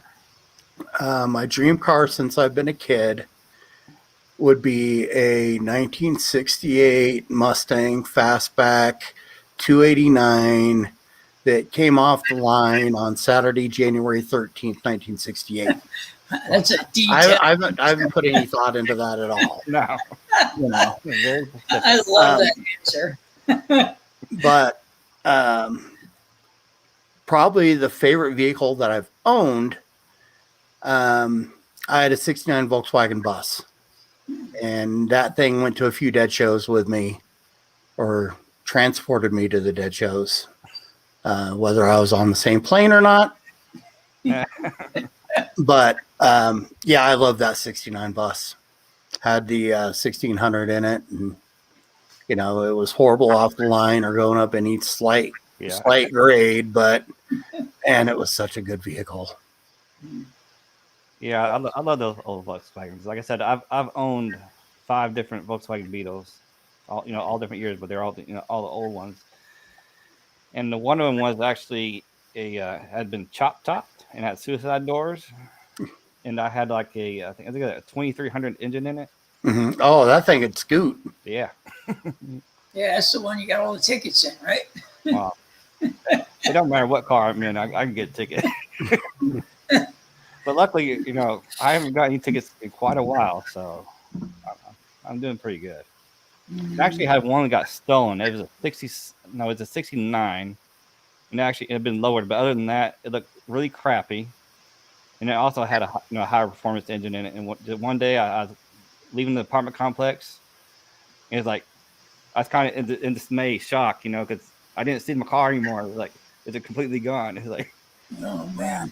Speaker 3: my dream car since I've been a kid would be a 1968 Mustang Fastback 289 that came off the line on Saturday, January 13th, 1968.
Speaker 2: That's a detail.
Speaker 3: I haven't put any thought into that at all.
Speaker 1: No.
Speaker 3: You know,
Speaker 1: Very specific.
Speaker 2: I love that answer.
Speaker 3: but probably the favorite vehicle that I've owned, I had a 69 Volkswagen bus, and that thing went to a few dead shows with me, or transported me to the dead shows, whether I was on the same plane or not. But yeah, I love that 69 bus. Had the 1600 in it, and you know, it was horrible off the line or going up any slight grade, but and it was such a good vehicle.
Speaker 1: Yeah, I love those old Volkswagens. Like I said, I've owned 5 different Volkswagen Beetles, all different years, but they're all all the old ones. And one of them was actually had been chop topped and had suicide doors, and I had like I think a 2300 engine in it.
Speaker 3: Mm-hmm. Oh, that thing could scoot.
Speaker 1: Yeah.
Speaker 2: Yeah, that's the one you got all the tickets in, right?
Speaker 1: Wow. It don't matter what car I'm in, I can get a ticket. But luckily, I haven't got any tickets in quite a while, so I'm doing pretty good. I actually had one that got stolen. It was a 69, and actually it had been lowered. But other than that, it looked really crappy, and it also had a higher performance engine in it. And one day I was leaving the apartment complex, and it was like I was kind of in dismay, shock, because I didn't see my car anymore. It was like, is it completely gone? It was like,
Speaker 2: Oh man.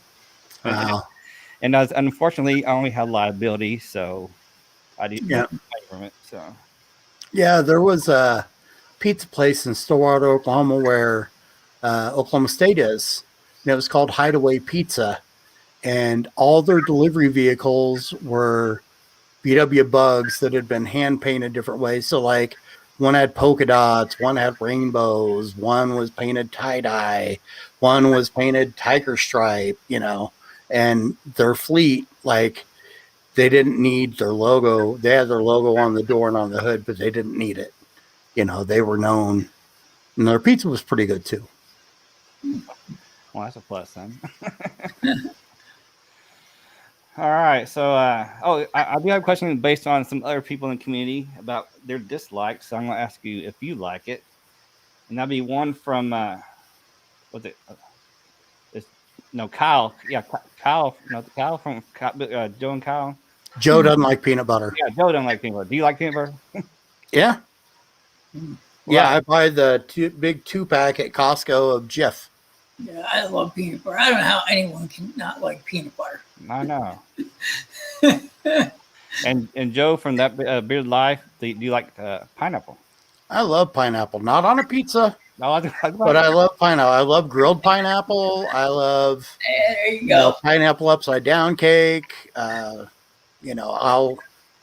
Speaker 3: Wow.
Speaker 1: And unfortunately, I only had liability, so I didn't pay from it. So
Speaker 3: Yeah, there was a pizza place in Stillwater, Oklahoma, where Oklahoma State is, and it was called Hideaway Pizza, and all their delivery vehicles were VW Bugs that had been hand painted different ways. So like one had polka dots, one had rainbows, one was painted tie-dye, one was painted tiger stripe, and their fleet, like, they didn't need their logo. They had their logo on the door and on the hood, but they didn't need it. They were known, and their pizza was pretty good too.
Speaker 1: Well, that's a plus then. All right. So, I do have a question based on some other people in the community about their dislikes. So I'm going to ask you if you like it. And that'd be one from, what's it? Kyle. Yeah, Kyle. No, Kyle from Joe and Kyle.
Speaker 3: Joe doesn't like peanut butter.
Speaker 1: Yeah, Joe doesn't like peanut butter. Do you like peanut butter?
Speaker 3: Yeah.
Speaker 1: Well,
Speaker 3: Yeah, I buy the big 2-pack at Costco of Jif.
Speaker 2: Yeah, I love peanut butter. I don't know how anyone can not like peanut butter.
Speaker 1: I know. And Joe from that Beard Life, do you like pineapple?
Speaker 3: I love pineapple. Not on a pizza,
Speaker 1: No,
Speaker 3: but I love pineapple. I love grilled pineapple. I love
Speaker 2: There you go.
Speaker 3: pineapple upside down cake. I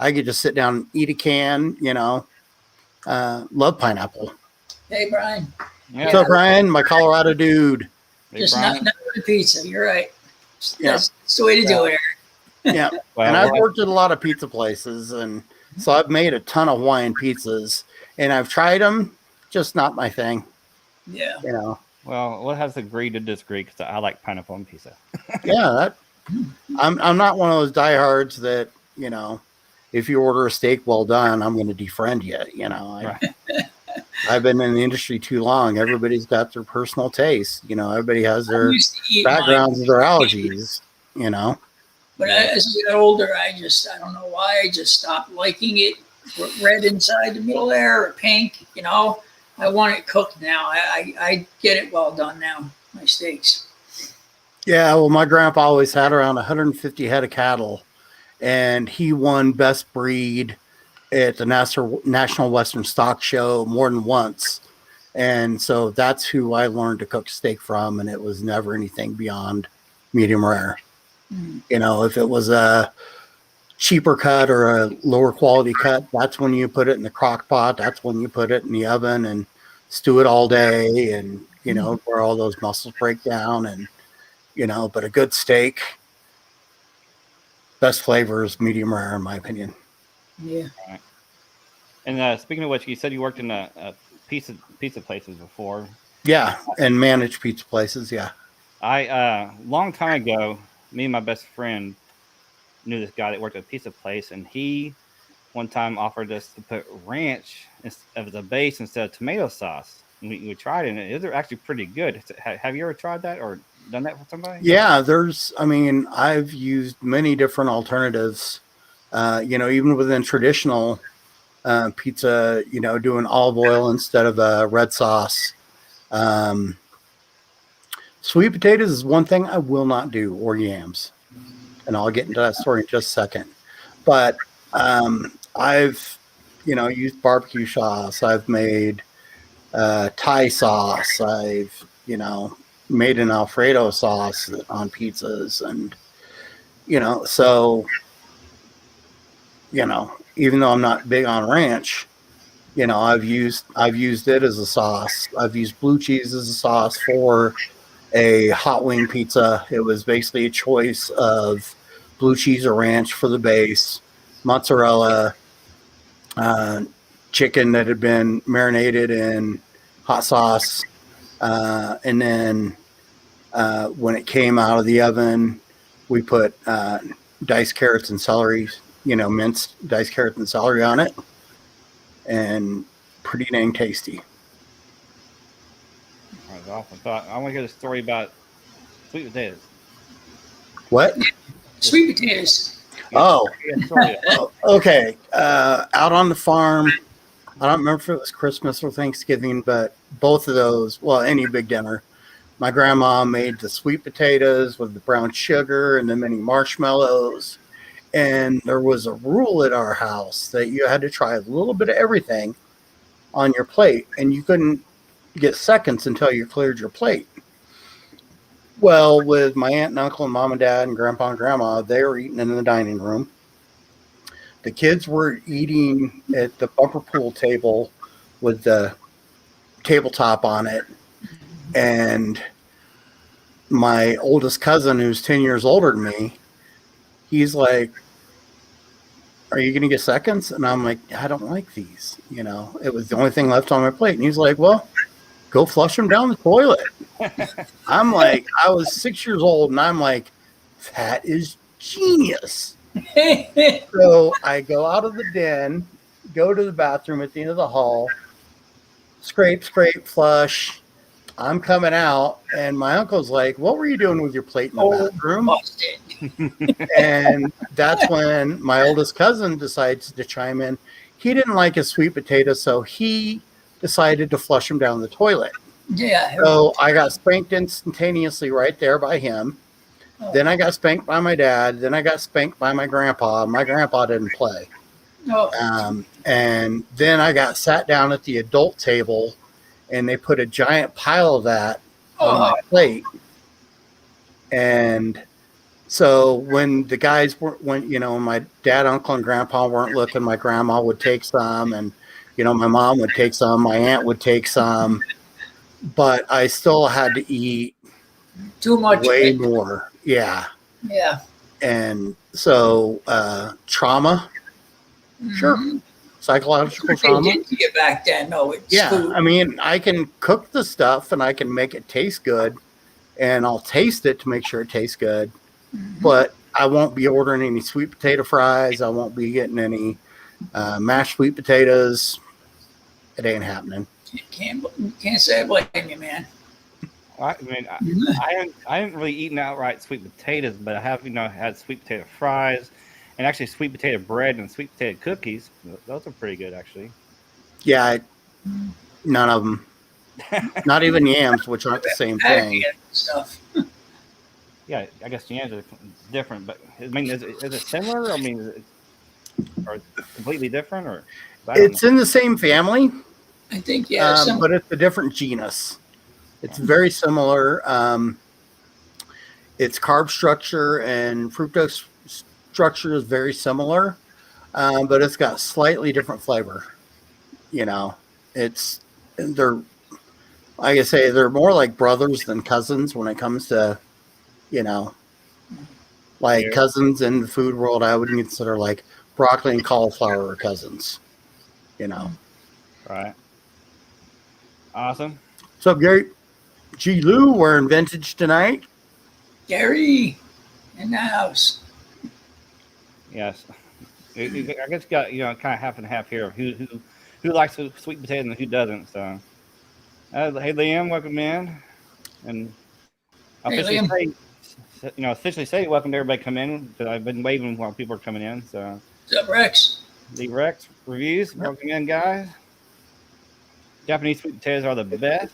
Speaker 3: could just sit down and eat a can. Love pineapple.
Speaker 2: Hey, Brian.
Speaker 1: Yeah.
Speaker 3: What's up, Brian? My Colorado dude.
Speaker 1: Hey,
Speaker 2: Just
Speaker 1: Brian.
Speaker 2: not with pizza. You're right.
Speaker 3: Yeah.
Speaker 2: That's the way to do it, Eric.
Speaker 3: Yeah.
Speaker 1: Well,
Speaker 3: And I've worked at a lot of pizza places, and so I've made a ton of Hawaiian pizzas, and I've tried them, just not my thing.
Speaker 2: Yeah.
Speaker 1: Well, we'll have to agree to disagree because I like pineapple on pizza.
Speaker 3: Yeah, I'm not one of those diehards that, if you order a steak well done, I'm going to defriend you.
Speaker 1: Right.
Speaker 3: I've been in the industry too long. Everybody's got their personal taste. Everybody has
Speaker 2: I
Speaker 3: their
Speaker 2: used to eat
Speaker 3: backgrounds and their allergies.
Speaker 2: But as I got older, I don't know why, I just stopped liking it. Red inside the middle there, or pink, I want it cooked now. I get it well done now, my steaks.
Speaker 3: Yeah, well, my grandpa always had around 150 head of cattle, and he won best breed at the National Western Stock Show more than once. And so that's who I learned to cook steak from, and it was never anything beyond medium rare. If it was a cheaper cut or a lower quality cut, that's when you put it in the crock pot. That's when you put it in the oven and stew it all day, and where all those muscles break down. And but a good steak, best flavor is medium rare in my opinion.
Speaker 2: Yeah.
Speaker 1: Right. And speaking of which, you said you worked in a pizza places before.
Speaker 3: Yeah, and manage pizza places. Yeah.
Speaker 1: I long time ago, me and my best friend knew this guy that worked at a pizza place, and he one time offered us to put ranch as a base instead of tomato sauce. And we tried it, and it was actually pretty good. Have you ever tried that or done that for somebody?
Speaker 3: Yeah, I mean, I've used many different alternatives. Even within traditional pizza, doing olive oil instead of a red sauce. Um, Sweet potatoes is one thing I will not do, or yams. And I'll get into that story in just a second. But I've, used barbecue sauce. I've made Thai sauce. I've, made an Alfredo sauce on pizzas. And, so, even though I'm not big on ranch, I've used it as a sauce. I've used blue cheese as a sauce for a hot wing pizza. It was basically a choice of blue cheese or ranch for the base, mozzarella, chicken that had been marinated in hot sauce, and then when it came out of the oven, we put diced carrots and celery, minced diced carrots and celery on it, and pretty dang tasty.
Speaker 1: That was awesome. So I want to hear the story about sweet potatoes.
Speaker 3: What?
Speaker 2: Sweet potatoes.
Speaker 3: Oh, okay. Out on the farm, I don't remember if it was Christmas or Thanksgiving, but both of those, well, any big dinner, my grandma made the sweet potatoes with the brown sugar and the mini marshmallows. And there was a rule at our house that you had to try a little bit of everything on your plate, and you couldn't get seconds until you cleared your plate. Well, with my aunt and uncle and mom and dad and grandpa and grandma, they were eating in the dining room. The kids were eating at the bumper pool table with the tabletop on it. And my oldest cousin, who's 10 years older than me, he's like, "Are you going to get seconds?" And I'm like, "I don't like these." It was the only thing left on my plate. And he's like, "Well, go flush them down the toilet." I'm like, I was 6 years old, and I'm like, that is genius. So I go out of the den, go to the bathroom at the end of the hall, scrape, flush. I'm coming out, and my uncle's like, "What were you doing with your plate in the bathroom?" And that's when my oldest cousin decides to chime in. He didn't like his sweet potato, so he decided to flush him down the toilet.
Speaker 2: Yeah.
Speaker 3: So I got spanked instantaneously right there by him. Oh. Then I got spanked by my dad. Then I got spanked by my grandpa. My grandpa didn't play.
Speaker 2: Oh.
Speaker 3: And then I got sat down at the adult table, and they put a giant pile of that on my plate. And so when the guys when my dad, uncle, and grandpa weren't looking, my grandma would take some, and my mom would take some, my aunt would take some, but I still had to eat
Speaker 2: too much,
Speaker 3: way more. Yeah. And so trauma, sure, psychological trauma.
Speaker 2: Did to you back then? No, it's food.
Speaker 3: I mean, I can cook the stuff and I can make it taste good, and I'll taste it to make sure it tastes good. But I won't be ordering any sweet potato fries. I won't be getting any mashed sweet potatoes. It ain't happening.
Speaker 2: Can't say I blame you, man.
Speaker 1: I mean, I haven't really eaten outright sweet potatoes, but I have, had sweet potato fries, and actually sweet potato bread and sweet potato cookies. Those are pretty good, actually.
Speaker 3: Yeah, none of them. Not even yams, which aren't the same thing.
Speaker 2: Stuff.
Speaker 1: Yeah, I guess yams are different, but I mean, is it similar? I mean, or completely different, or
Speaker 3: it's in the same family.
Speaker 2: I think,
Speaker 3: but it's a different genus. It's very similar. Its carb structure and fructose structure is very similar, but it's got slightly different flavor. They're, like I say, they're more like brothers than cousins when it comes to, cousins in the food world. I would consider like broccoli and cauliflower are cousins. You know.
Speaker 1: Right. Awesome.
Speaker 3: What's up, Gary? G. Lou wearing vintage tonight.
Speaker 2: Gary in the house.
Speaker 1: Yes. I guess you got kind of half and half here of who likes the sweet potato and who doesn't. So, hey Liam, welcome in, and officially say welcome to everybody come in because I've been waving while people are coming in. So,
Speaker 2: What's up, Rex?
Speaker 1: the Rex Reviews, welcome in, guys. Japanese sweet potatoes are the best.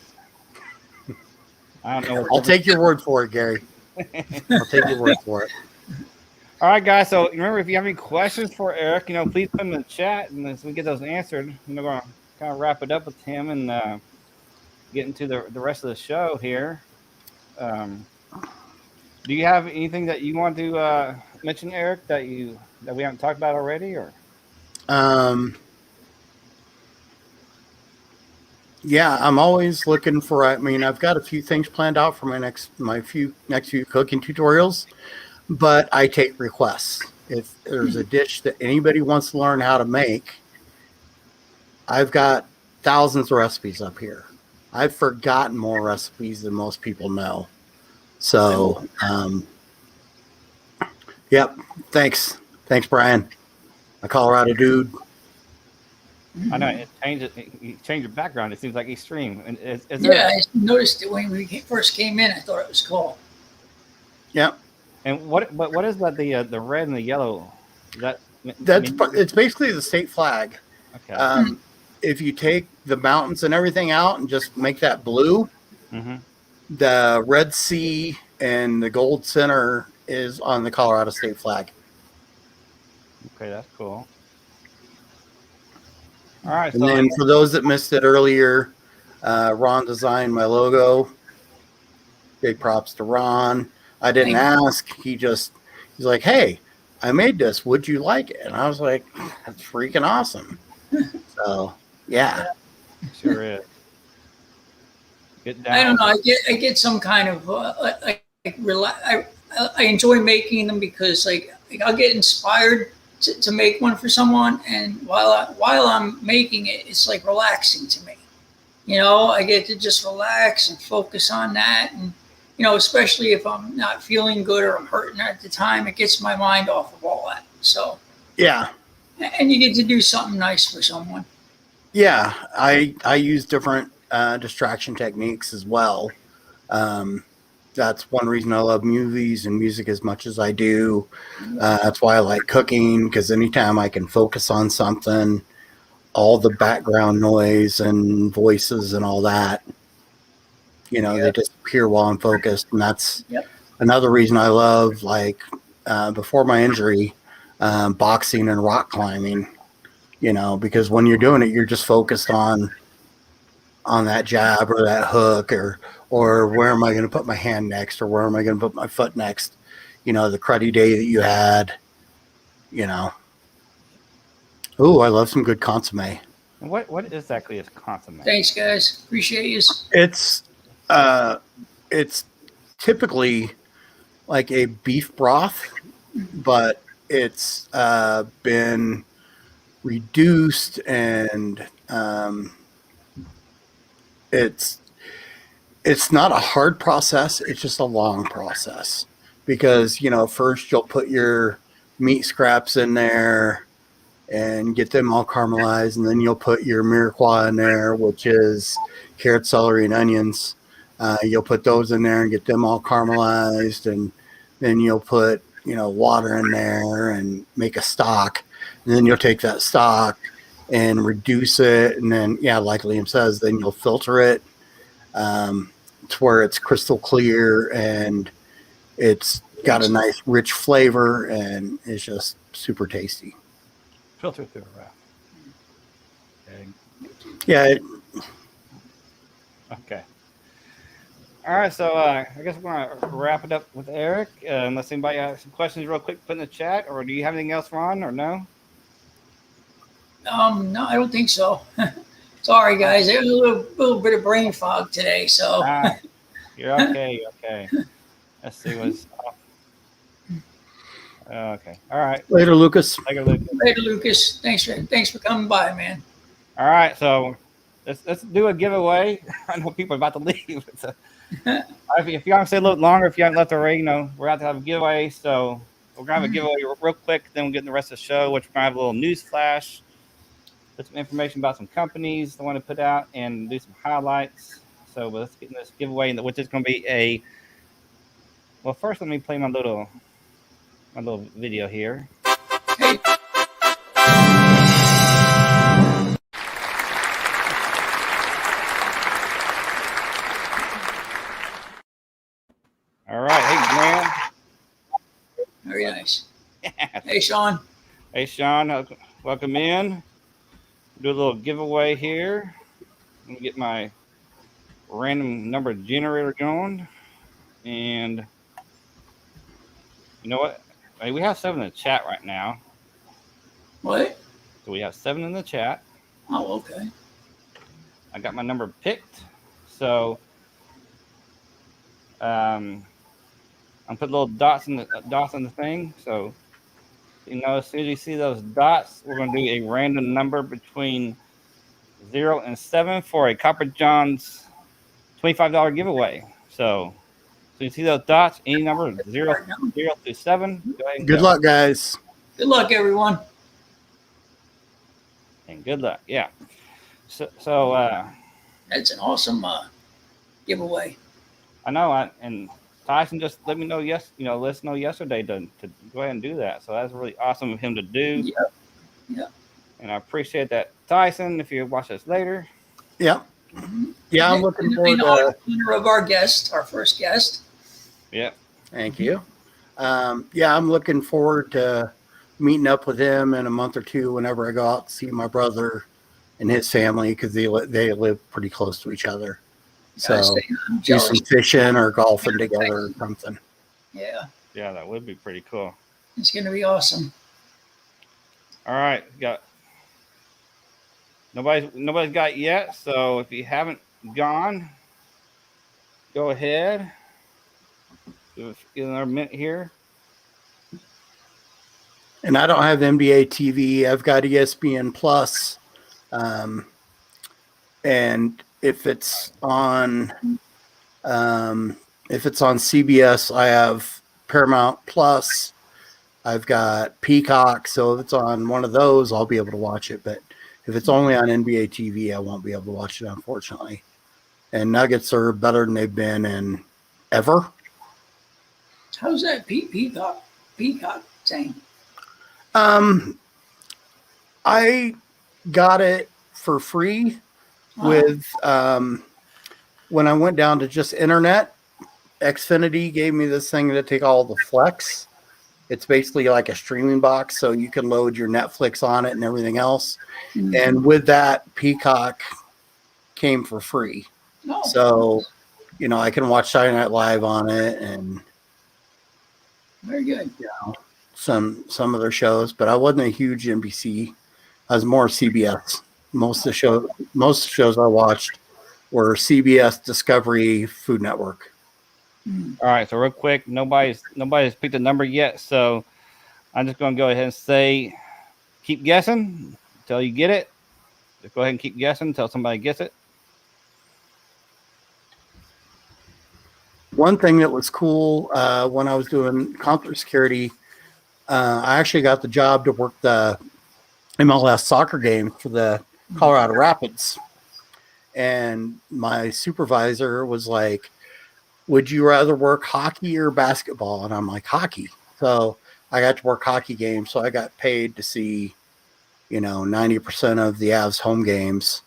Speaker 1: I don't know.
Speaker 3: I'll take your word for it, Gary. I'll take your word for it.
Speaker 1: All right, guys. So remember, if you have any questions for Eric, please put them in the chat, and as we get those answered, we're going to kind of wrap it up with him and get into the rest of the show here. Do you have anything that you want to mention, Eric, that we haven't talked about already, or?
Speaker 3: Yeah, I'm always looking for. I mean, I've got a few things planned out for my next few cooking tutorials. But I take requests. If there's a dish that anybody wants to learn how to make, I've got thousands of recipes up here. I've forgotten more recipes than most people know. So, yep. Thanks, Brian. A Colorado dude.
Speaker 1: I know it changed the background. It seems like extreme. And
Speaker 2: I noticed it when we first came in. I thought it was cool.
Speaker 3: Yep.
Speaker 1: And what is that? The red and the yellow?
Speaker 3: It's basically the state flag.
Speaker 1: Okay.
Speaker 3: If you take the mountains and everything out and just make that blue, the Red Sea and the gold center is on the Colorado state flag.
Speaker 1: Okay, that's cool. All right.
Speaker 3: And then for those that missed it earlier, Ron designed my logo. Big props to Ron. I didn't ask. He's like, hey, I made this. Would you like it? And I was like, that's freaking awesome. So, yeah.
Speaker 1: Sure is. Get down.
Speaker 2: I don't know. I get some kind of I enjoy making them because I'll get inspired to make one for someone, and while I'm making it, it's like relaxing to me. I get to just relax and focus on that, and especially if I'm not feeling good or I'm hurting at the time, it gets my mind off of all that. So, yeah. And you get to do something nice for someone.
Speaker 3: Yeah. I use different distraction techniques as well. That's one reason I love movies and music as much as I do. That's why I like cooking, because anytime I can focus on something, all the background noise and voices and all that, they disappear while I'm focused. And that's another reason I love, before my injury, boxing and rock climbing, because when you're doing it, you're just focused on that jab or that hook or where am I going to put my hand next or where am I going to put my foot next? The cruddy day that you had, Oh, I love some good consomme.
Speaker 1: What exactly is consomme?
Speaker 2: Thanks, guys. Appreciate you.
Speaker 3: It's typically like a beef broth, but it's been reduced and it's not a hard process. It's just a long process because, first you'll put your meat scraps in there and get them all caramelized. And then you'll put your mirepoix in there, which is carrot, celery, and onions. You'll put those in there and get them all caramelized. And then you'll put, water in there and make a stock. And then you'll take that stock and reduce it. And then, like Liam says, then you'll filter it to where it's crystal clear and it's got a nice rich flavor and it's just super tasty.
Speaker 1: Filter through a wrap. Okay.
Speaker 3: Yeah.
Speaker 1: Okay. All right, so I guess we're going to wrap it up with Eric. Unless anybody has some questions real quick, put in the chat. Or do you have anything else, Ron, or no?
Speaker 2: No, I don't think so. Sorry, guys. There's a little bit of brain fog today, so.
Speaker 1: You're okay. You're okay. Let's see what's up. Okay. All right.
Speaker 3: Later, Lucas.
Speaker 1: Later, Luke.
Speaker 2: Later, Lucas. Thanks for coming by, man.
Speaker 1: All right. So let's do a giveaway. I know people are about to leave. So, if you want to stay a little longer, if you haven't left already, we're about to have a giveaway. So we're gonna have a giveaway real quick. Then we'll get in the rest of the show, which we're gonna have a little news flash, put some information about some companies I want to put out, and do some highlights. So let's get in this giveaway, which is going to be well, first let me play my little video here.
Speaker 2: Hey,
Speaker 1: All right. Hey, Graham.
Speaker 2: very nice. Hey, Sean.
Speaker 1: Hey, Sean. Welcome in. Do a little giveaway here. Let me get my random number generator going. And you know what? Hey, we have 7 in the chat right now.
Speaker 2: What?
Speaker 1: So we have 7 in the chat.
Speaker 2: Oh, okay.
Speaker 1: I got my number picked. So I'm putting little dots in the thing. So as soon as you see those dots, we're going to do a random number between 0 and 7 for a Copper John's $25 giveaway. So you see those dots, any number 0 through 7. Go ahead and
Speaker 3: Good luck, guys.
Speaker 2: Good luck, everyone.
Speaker 1: And good luck. Yeah. So
Speaker 2: That's an awesome giveaway.
Speaker 1: I know. And Tyson just let me know. Let us know yesterday to go ahead and do that. So that's really awesome of him to do.
Speaker 2: Yeah.
Speaker 1: And I appreciate that, Tyson. If you watch this later.
Speaker 3: Yeah. Yeah, I'm looking forward to
Speaker 2: honor of our guest, our first guest.
Speaker 1: Yeah.
Speaker 3: Thank you. Yeah, I'm looking forward to meeting up with him in a month or two whenever I go out to see my brother and his family, because they live pretty close to each other. So do some fishing or golfing together or something.
Speaker 2: Yeah.
Speaker 1: Yeah, that would be pretty cool.
Speaker 2: It's going to be awesome.
Speaker 1: All right. Nobody's got it yet. So if you haven't gone, go ahead. Give another minute here.
Speaker 3: And I don't have NBA TV. I've got ESPN Plus. And if it's on CBS, I have Paramount Plus. I've got Peacock. So if it's on one of those, I'll be able to watch it. But if it's only on NBA TV, I won't be able to watch it, unfortunately. And Nuggets are better than they've been in ever.
Speaker 2: How's that Peacock thing?
Speaker 3: I got it for free with when I went down to just internet. Xfinity gave me this thing to take all the flex. It's basically like a streaming box, so you can load your Netflix on it and everything else. Mm-hmm. And with that, Peacock came for free. Oh. So, I can watch Saturday Night Live on it and
Speaker 2: very good.
Speaker 3: Some of their shows, but I wasn't a huge NBC. I was more CBS. Most of the shows I watched were CBS, Discovery, Food Network.
Speaker 1: All right, so real quick, nobody's picked a number yet, so I'm just going to go ahead and say, keep guessing until you get it. Just go ahead and keep guessing until somebody gets it.
Speaker 3: One thing that was cool when I was doing concert security, I actually got the job to work the MLS soccer game for the Colorado Rapids. And my supervisor was like, would you rather work hockey or basketball? And I'm like, hockey. So I got to work hockey games. So I got paid to see, 90% of the Avs home games.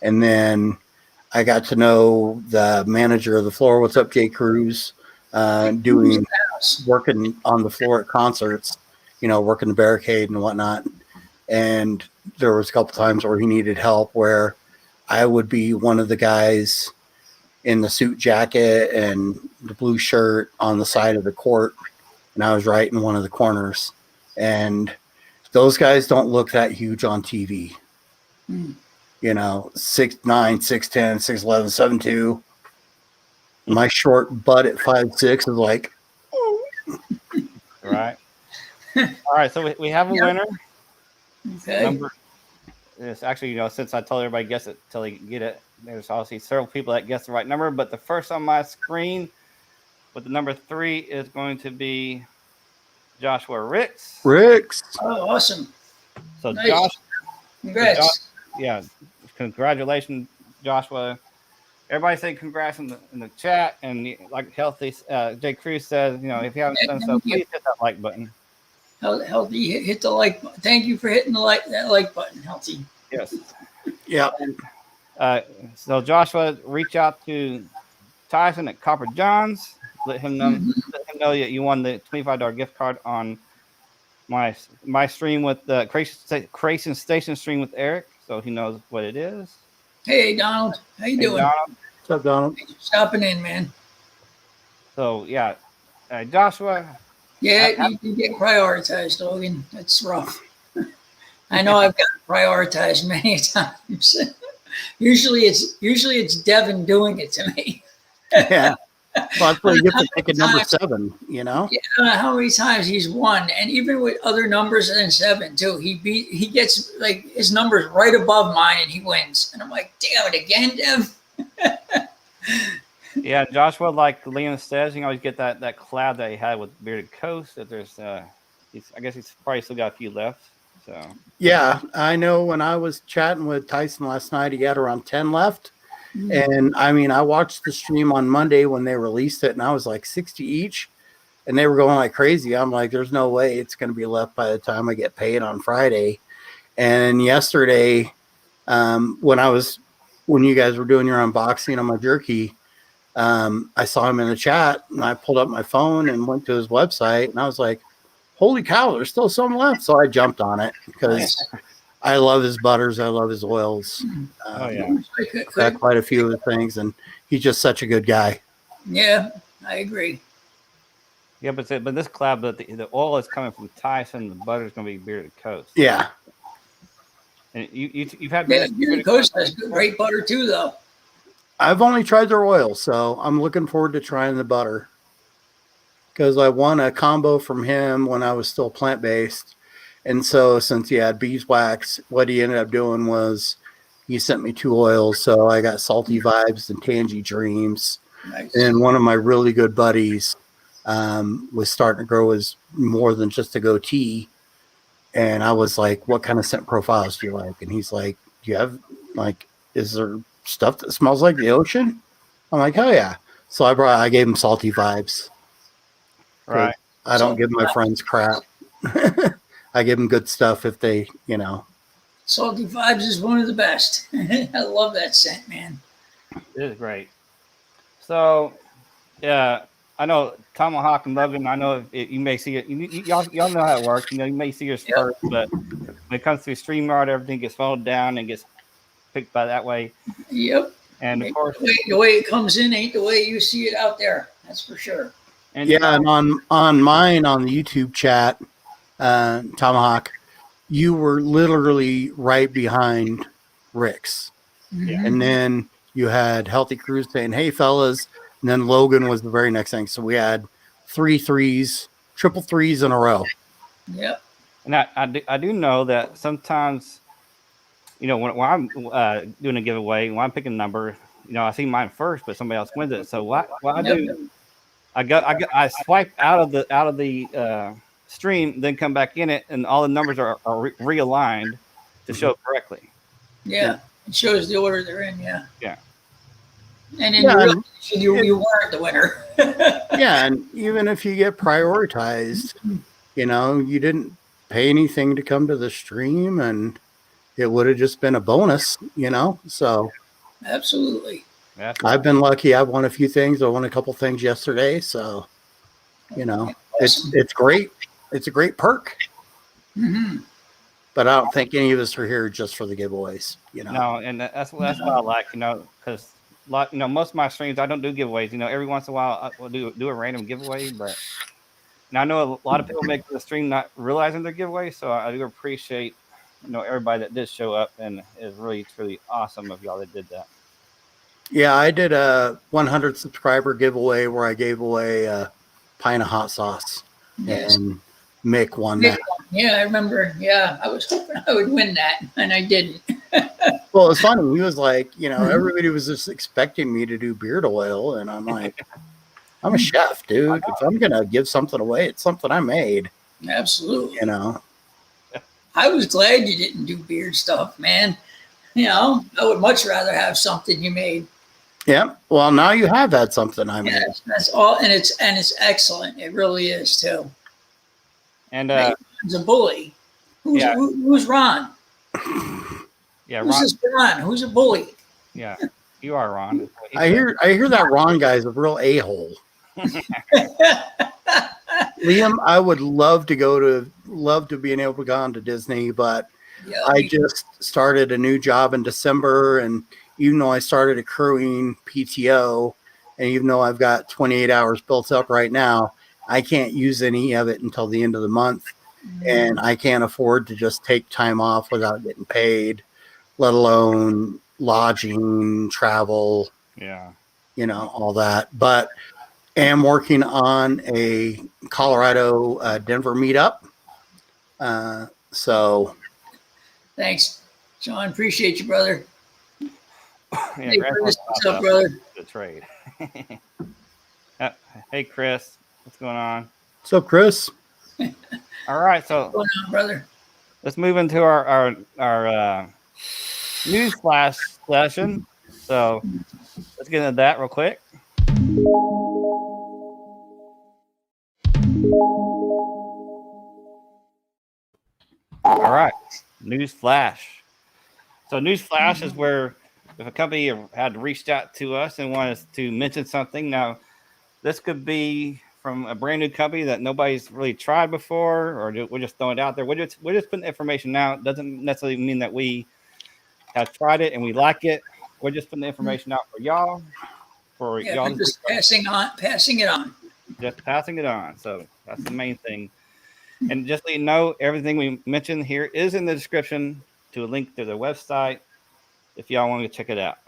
Speaker 3: And then I got to know the manager of the floor. What's up, Jay Cruz? Working on the floor at concerts, working the barricade and whatnot. And there was a couple times where he needed help, where I would be one of the guys in the suit jacket and the blue shirt on the side of the court, and I was right in one of the corners. And those guys don't look that huge on TV. 6'9", 6'10", 6'11", 7'2". My short butt at 5'6" is like,
Speaker 1: right. All right, so we have a winner.
Speaker 2: Okay.
Speaker 1: Number. It's actually, since I told everybody guess it till they get it, there's obviously several people that guess the right number. But the first on my screen with the number 3 is going to be Joshua Ricks.
Speaker 2: Oh, awesome.
Speaker 1: So
Speaker 2: Nice. Congrats.
Speaker 1: Yeah, congratulations, Joshua. Everybody say congrats in the chat, and like Healthy Jay Cruz says, if you haven't done so, please hit that like button.
Speaker 2: Healthy, hit the like button. Thank you for hitting that like button, Healthy.
Speaker 1: Yes.
Speaker 3: Yeah.
Speaker 1: So Joshua, reach out to Tyson at Copper John's. Let him know that you won the $25 gift card on my stream with the Creation Station stream with Eric, so he knows what it is.
Speaker 2: Hey, Donald. How you doing?
Speaker 1: Donald.
Speaker 3: What's up, Donald?
Speaker 2: Thanks for stopping in, man.
Speaker 1: So, yeah. Joshua.
Speaker 2: Yeah, you get prioritized, Logan. That's rough. I know I've gotten prioritized many times. usually it's Devin doing it to me.
Speaker 3: Yeah. Well, that's why you get to pick a number 7,
Speaker 2: Yeah, I don't know how many times he's won, and even with other numbers than 7 too. He gets like his numbers right above mine, and he wins. And I'm like, damn it again, Dev.
Speaker 1: Yeah, Joshua, like Liam says, you always get that cloud that he had with Bearded Coast. That there's, I guess he's probably still got a few left. So
Speaker 3: yeah, I know. When I was chatting with Tyson last night, he had around 10 left. And I mean, I watched the stream on Monday when they released it, and I was like 60 each, and they were going like crazy. I'm like, there's no way it's going to be left by the time I get paid on Friday. And yesterday, when you guys were doing your unboxing on my jerky, I saw him in the chat, and I pulled up my phone and went to his website, and I was like, holy cow, there's still some left. So I jumped on it because I love his butters. I love his oils. I've got quite a few of the things, and he's just such a good guy.
Speaker 2: Yeah, I agree.
Speaker 1: Yeah, but this collab, the oil is coming from Tyson. The butter is going to be Bearded Coast.
Speaker 3: Yeah.
Speaker 1: And you've had
Speaker 2: Bearded Coast has great butter too, though.
Speaker 3: I've only tried their oil, so I'm looking forward to trying the butter. Because I won a combo from him when I was still plant-based. And so since he had beeswax, what he ended up doing was he sent me 2 oils. So I got Salty Vibes and Tangy Dreams.
Speaker 2: Nice.
Speaker 3: And one of my really good buddies was starting to grow as more than just a goatee. And I was like, what kind of scent profiles do you like? And he's like, do you have, like, is there stuff that smells like the ocean? I'm like, hell yeah. So I gave him Salty Vibes.
Speaker 1: Right.
Speaker 3: I don't give my friends crap. I give them good stuff if they,
Speaker 2: Salty Vibes is one of the best. I love that scent, man.
Speaker 1: It is great. So, yeah, I know Tomahawk and Logan. I know you may see it. Y'all know how it works. You may see yours first, but when it comes to StreamYard, everything gets followed down and gets picked by that way.
Speaker 2: Yep.
Speaker 1: And of course,
Speaker 2: the way it comes in ain't the way you see it out there. That's for sure.
Speaker 1: And
Speaker 3: and on mine on the YouTube chat, Tomahawk, you were literally right behind Rick's.
Speaker 2: Mm-hmm.
Speaker 3: And then you had Healthy Cruz saying, hey, fellas. And then Logan was the very next thing. So we had 3 threes, triple threes in a row.
Speaker 2: Yep.
Speaker 1: And I do know that sometimes, when I'm doing a giveaway, when I'm picking a number, I see mine first, but somebody else wins it. So what I do, I swipe out of the stream, then come back in it, and all the numbers are realigned to show correctly.
Speaker 2: Yeah, it shows the order they're in. Yeah.
Speaker 1: Yeah.
Speaker 2: And then you weren't the winner.
Speaker 3: Yeah, and even if you get prioritized, you didn't pay anything to come to the stream, and it would have just been a bonus, So
Speaker 2: Absolutely.
Speaker 3: I've been lucky. I've won a few things. I won a couple things yesterday, so it's great. It's a great perk.
Speaker 2: Mm-hmm.
Speaker 3: But I don't think any of us are here just for the giveaways.
Speaker 1: No, and that's what I like. Because most of my streams I don't do giveaways. Every once in a while I will do a random giveaway, but I know a lot of people make the stream not realizing their giveaway. So I do appreciate everybody that did show up, and it's really truly awesome of y'all that did that.
Speaker 3: Yeah, I did a 100 subscriber giveaway where I gave away a pint of hot sauce.
Speaker 2: Yes.
Speaker 3: And Mick won
Speaker 2: Nick
Speaker 3: that.
Speaker 2: won. Yeah, I remember. Yeah, I was hoping I would win that, and I didn't.
Speaker 3: Well, it's funny. He was like, everybody was just expecting me to do beard oil, and I'm like, I'm a chef, dude. If I'm gonna give something away, it's something I made.
Speaker 2: Absolutely.
Speaker 3: You know.
Speaker 2: I was glad you didn't do beard stuff, man. I would much rather have something you made.
Speaker 3: Yeah. Well, now you have had something I made.
Speaker 2: Yes, that's all, and it's excellent. It really is too.
Speaker 1: And
Speaker 2: He's a bully. Who's Ron?
Speaker 1: yeah,
Speaker 2: Who's
Speaker 1: Ron.
Speaker 2: this Ron? Who's a bully?
Speaker 1: Yeah, you are Ron.
Speaker 3: I hear that Ron guy's a real a-hole. Liam, I would love to being able to go on to Disney, but
Speaker 2: Yeah,
Speaker 3: I just started a new job in December, and even though I started accruing PTO, and even though I've got 28 hours built up right now, I can't use any of it until the end of the month, and I can't afford to just take time off without getting paid, let alone lodging, travel,
Speaker 1: Yeah.
Speaker 3: all that. But I am working on a Colorado Denver meetup. So
Speaker 2: thanks, John. Appreciate you, brother.
Speaker 1: Yeah,
Speaker 2: Hey, Chris, what's up, brother?
Speaker 1: The trade. Hey, Chris, what's going on?
Speaker 3: So, Chris.
Speaker 1: All right, so
Speaker 2: What's going on, brother?
Speaker 1: let's move into our news flash session. So let's get into that real quick. All right, news flash. So news flash is where if a company had reached out to us and wanted us to mention something. Now, this could be from a brand new company that nobody's really tried before, or we're just throwing it out there. We're just putting information out. Doesn't necessarily mean that we have tried it and we like it. We're just putting the information out for y'all.
Speaker 2: Y'all just passing it on.
Speaker 1: Just passing it on. So that's the main thing. And just so you know, everything we mentioned here is in the description to a link to their website if y'all want to check it out,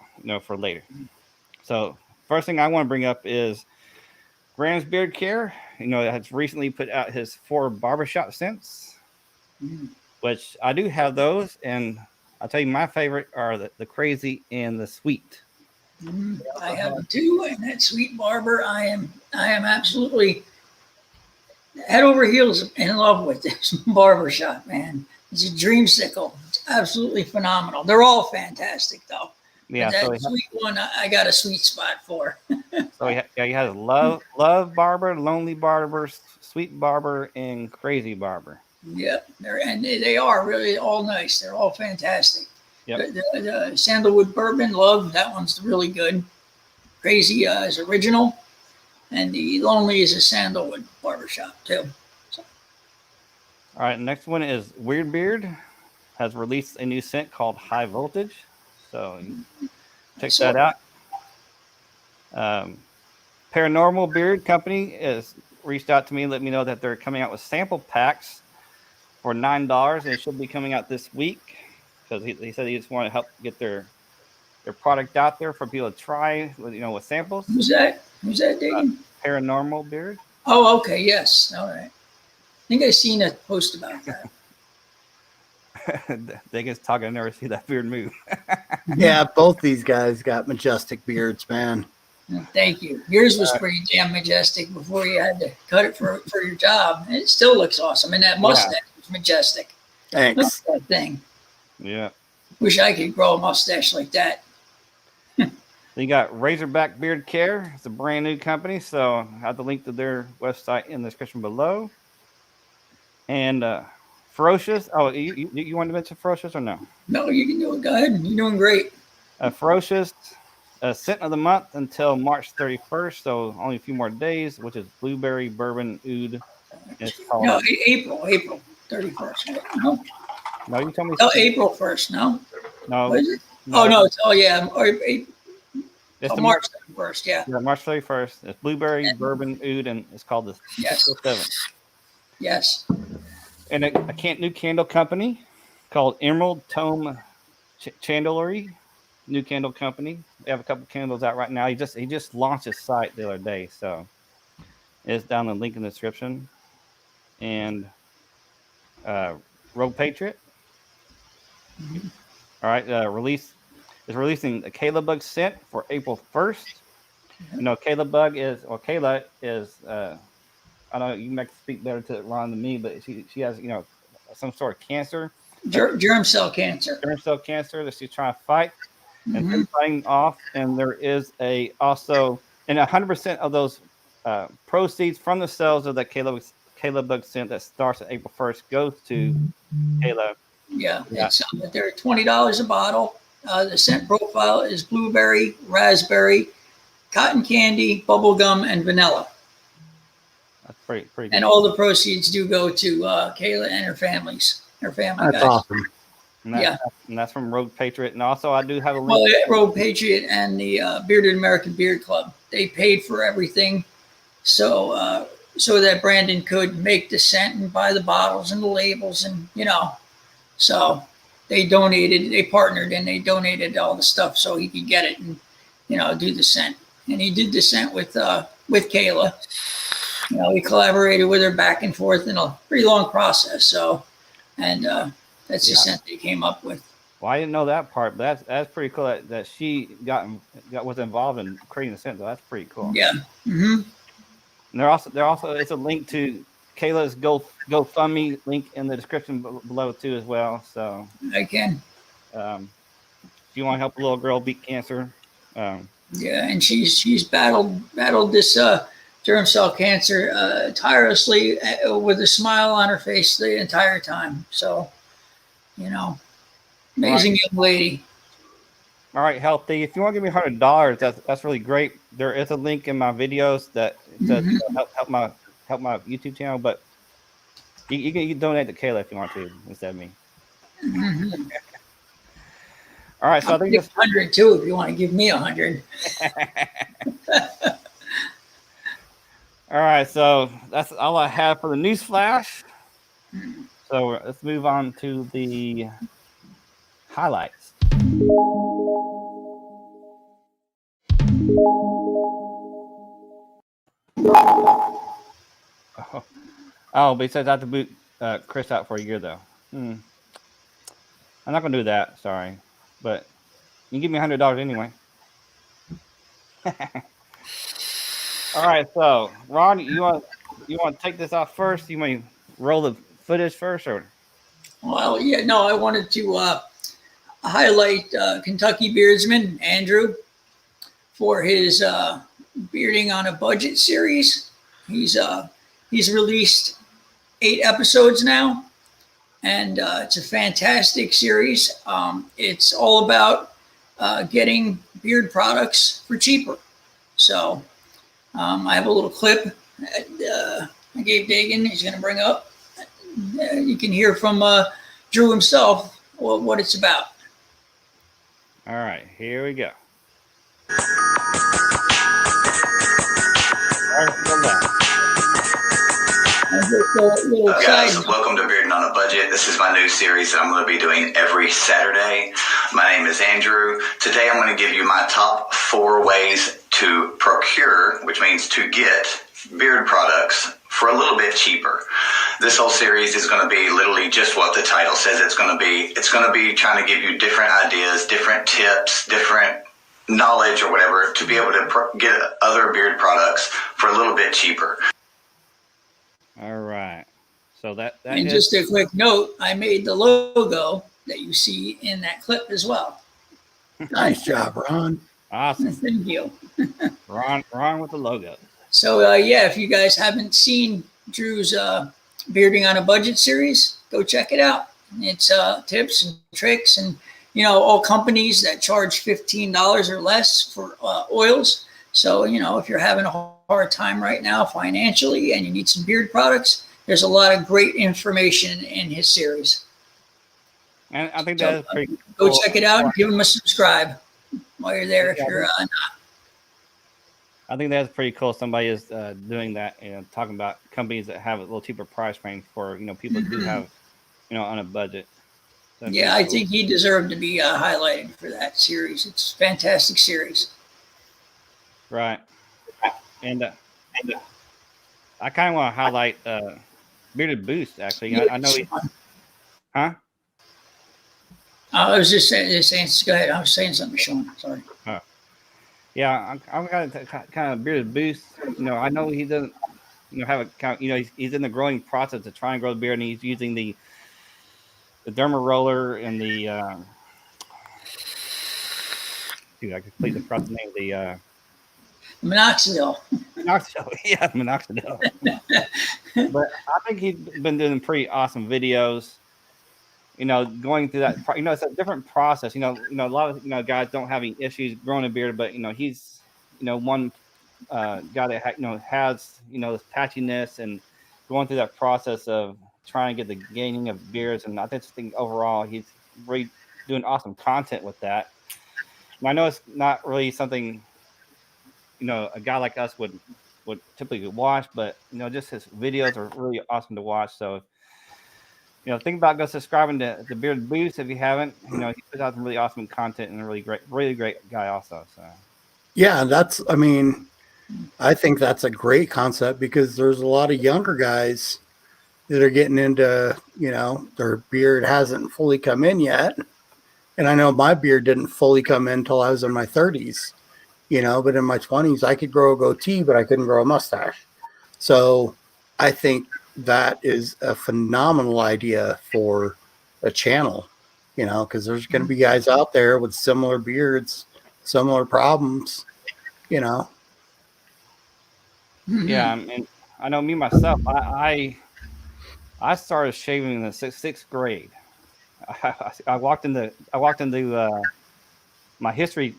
Speaker 1: for later. So first thing I want to bring up is Graham's Beard Care. Has recently put out his 4 barbershop scents, which I do have those, and I'll tell you my favorite are the crazy and the sweet.
Speaker 2: I have them too, and that sweet Barber, I am absolutely head over heels in love with this barbershop, man. It's a dreamsicle. It's absolutely phenomenal. They're all fantastic, though.
Speaker 1: Yeah,
Speaker 2: but that sweet one, I got a sweet spot for.
Speaker 1: So he has love Barber, lonely Barber, sweet Barber, and crazy Barber.
Speaker 2: Yep, they are really all nice. They're all fantastic.
Speaker 1: Yep.
Speaker 2: The sandalwood bourbon, love, that one's really good. Crazy is original, and the lonely is a sandalwood barbershop too. So.
Speaker 1: All right, next one is Weird Beard has released a new scent called High Voltage. So check that out. Paranormal Beard Company has reached out to me and let me know that they're coming out with sample packs for $9, and it should be coming out this week because he said he just wanted to help get their product out there for people to try with samples.
Speaker 2: Who's that dating?
Speaker 1: Paranormal Beard.
Speaker 2: Oh, okay, yes, all right. I think I seen a post about that.
Speaker 1: They get talking. I never see that beard move.
Speaker 3: Yeah, both these guys got majestic beards, man.
Speaker 2: Thank you. Yours was pretty damn majestic before you had to cut it for your job. And it still looks awesome. And that mustache was majestic.
Speaker 3: Thanks.
Speaker 2: Look at that thing.
Speaker 1: Yeah.
Speaker 2: Wish I could grow a mustache like that.
Speaker 1: You got Razorback Beard Care. It's a brand new company, so I have the link to their website in the description below. And Ferocious. Oh, you wanted to mention Ferocious or no?
Speaker 2: No, you can do it. Go ahead. You're doing great.
Speaker 1: Ferocious scent of the month until March 31st, so only a few more days, which is blueberry, bourbon, oud.
Speaker 2: No, April 31st. No,
Speaker 1: you told me.
Speaker 2: Oh, April 1st. No.
Speaker 1: No.
Speaker 2: What is it? No. Oh no. It's March 31st. Yeah.
Speaker 1: March 31st. It's blueberry, bourbon, oud, and it's called the 7.
Speaker 2: Yes.
Speaker 1: And a new candle company called Emerald Tome Chandlery. New candle company. They have a couple candles out right now. He just launched his site the other day, so it's down the link in the description. And Rogue Patriot. All right, is releasing the KayaBug scent for April 1st. You know, Kayla is. I know you might speak better to Ron than me, but she has some sort of cancer,
Speaker 2: Germ cell cancer.
Speaker 1: germ cell cancer that she's trying to fight, and
Speaker 2: Mm-hmm.
Speaker 1: she's fighting off. And there is and 100% of those proceeds from the sales of that KayaBug scent that starts at April 1st goes to Kayla.
Speaker 2: Yeah, it's they're $20 a bottle. The scent profile is blueberry, raspberry, cotton candy, bubble gum, and vanilla.
Speaker 1: That's pretty good.
Speaker 2: And all the proceeds do go to Kayla and her family
Speaker 3: That's
Speaker 2: guys.
Speaker 3: awesome.
Speaker 1: And that's from Rogue Patriot. And also, I do have a link.
Speaker 2: Well, Rogue Patriot and the Bearded American Beard Club, they paid for everything, so that Brandon could make the scent and buy the bottles and the labels, and so they partnered and they donated all the stuff so he could get it and do the scent. And he did the scent with Kayla. He collaborated with her back and forth in a pretty long process. So, and that's the scent they came up with.
Speaker 1: Well, I didn't know that part, but that's pretty cool that she was involved in creating the scent. So that's pretty cool.
Speaker 2: Yeah. Mm-hmm.
Speaker 1: And there also is a link to Kayla's GoFundMe link in the description below too as well. So
Speaker 2: I can.
Speaker 1: If you want to help a little girl beat cancer.
Speaker 2: Yeah, and she's battled this germ cell cancer tirelessly with a smile on her face the entire time. So, amazing young lady.
Speaker 1: All right, Healthy. If you want to give me $100, that's really great. There is a link in my videos that says help my YouTube channel, but you can donate to Kayla if you want to instead of me.
Speaker 2: Mm-hmm.
Speaker 1: All right, so I think it's
Speaker 2: 100 too. If you want to give me 100.
Speaker 1: All right, so that's all I have for the news flash. So let's move on to the highlights. Oh, but he says I have to boot Chris out for a year, though. I'm not going to do that, sorry. But you can give me $100 anyway. All right, so, Ron, you want to take this off first? You want to roll the footage first? Or?
Speaker 2: Well, yeah, no, I wanted to highlight Kentucky beardsman Andrew for his Bearding on a Budget series. He's released 8 episodes now, and it's a fantastic series. It's all about getting beard products for cheaper. So I have a little clip that I gave Dagan. He's going to bring up. You can hear from Drew himself what it's about.
Speaker 1: All right, here we go.
Speaker 4: Guys, welcome to Bearding on a Budget. This is my new series that I'm going to be doing every Saturday. My name is Andrew. Today I'm going to give you my top 4 ways to procure, which means to get beard products for a little bit cheaper. This whole series is going to be literally just what the title says it's going to be. It's going to be trying to give you different ideas, different tips, different knowledge or whatever to be able to get other beard products for a little bit cheaper.
Speaker 1: All right. So that
Speaker 2: and
Speaker 1: is,
Speaker 2: just a quick note, I made the logo that you see in that clip as well.
Speaker 3: Nice job, Ron.
Speaker 1: awesome.
Speaker 2: Thank you.
Speaker 1: Ron with the logo.
Speaker 2: So yeah, if you guys haven't seen Drew's Bearding on a Budget series, go check it out. It's tips and tricks and all companies that charge $15 or less for oils. So if you're having a hard time right now financially and you need some beard products, there's a lot of great information in his series.
Speaker 1: And I think that is pretty
Speaker 2: Go
Speaker 1: cool.
Speaker 2: check it out and give him a subscribe while you're there if you're not.
Speaker 1: I think that's pretty cool. Somebody is doing that and talking about companies that have a little cheaper price range for people who do have on a budget. That's
Speaker 2: Yeah, I
Speaker 1: cool.
Speaker 2: think he deserved to be highlighted for that series. It's a fantastic series.
Speaker 1: Right. And I kind of want to highlight Bearded Boost, actually.
Speaker 2: Yeah,
Speaker 1: I know he,
Speaker 2: Sean.
Speaker 1: huh?
Speaker 2: I was just saying, go ahead. I was saying something, Sean. Sorry.
Speaker 1: Yeah, I'm kind of Bearded Boost. I know he doesn't, have a kind. He's in the growing process to try and grow the beard, and he's using the derma roller and the dude, I completely forgot the name of the
Speaker 2: Minoxidil.
Speaker 1: minoxidil. Yeah, minoxidil. But I think he's been doing pretty awesome videos. Going through that. It's a different process. A lot of guys don't have any issues growing a beard, but he's one guy that has this patchiness and going through that process of trying to get the gaining of beards. And I think overall he's really doing awesome content with that. And I know it's not really something a guy like us would typically watch, but just his videos are really awesome to watch. So think about go subscribing to the Beard Boost if you haven't. He puts out some really awesome content and a really great guy also. So
Speaker 3: Yeah, I think that's a great concept because there's a lot of younger guys that are getting into, their beard hasn't fully come in yet. And I know my beard didn't fully come in until I was in my 30s, but in my 20s, I could grow a goatee, but I couldn't grow a mustache. So I think that is a phenomenal idea for a channel, because there's going to be guys out there with similar beards, similar problems,
Speaker 1: Yeah, and I know me myself. I started shaving in the sixth grade. I walked into my history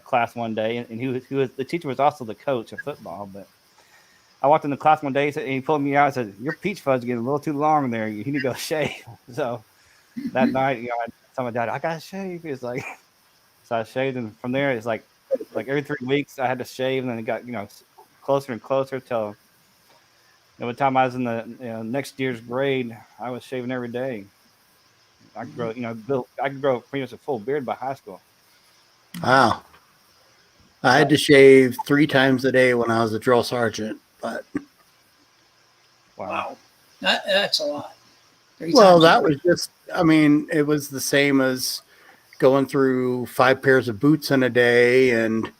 Speaker 1: class one day, and he was the teacher was also the coach of football. But I walked into class one day, and he pulled me out and said, "Your peach fuzz is getting a little too long there. You need to go shave." So that night, I told my dad, "I gotta shave." He's like, so I shaved, and from there, it's like every 3 weeks I had to shave, and then it got closer and closer till by the time I was in the next year's grade, I was shaving every day. I could grow, I could grow pretty much a full beard by high school.
Speaker 3: Wow. I had to shave 3 times a day when I was a drill sergeant, but
Speaker 2: Wow. That's a lot.
Speaker 3: Well, that was just, it was the same as going through 5 pairs of boots in a day and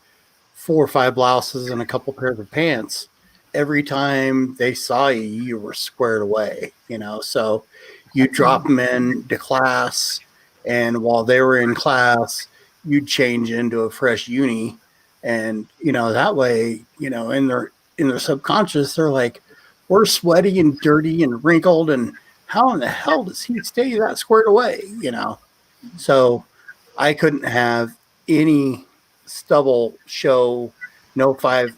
Speaker 3: 4 or 5 blouses and a couple pairs of pants. Every time they saw you, you were squared away, so you drop them into class, and while they were in class, you'd change into a fresh uni. And, that way, in their subconscious, they're like, we're sweaty and dirty and wrinkled, and how in the hell does he stay that squared away? So I couldn't have any stubble show, no 5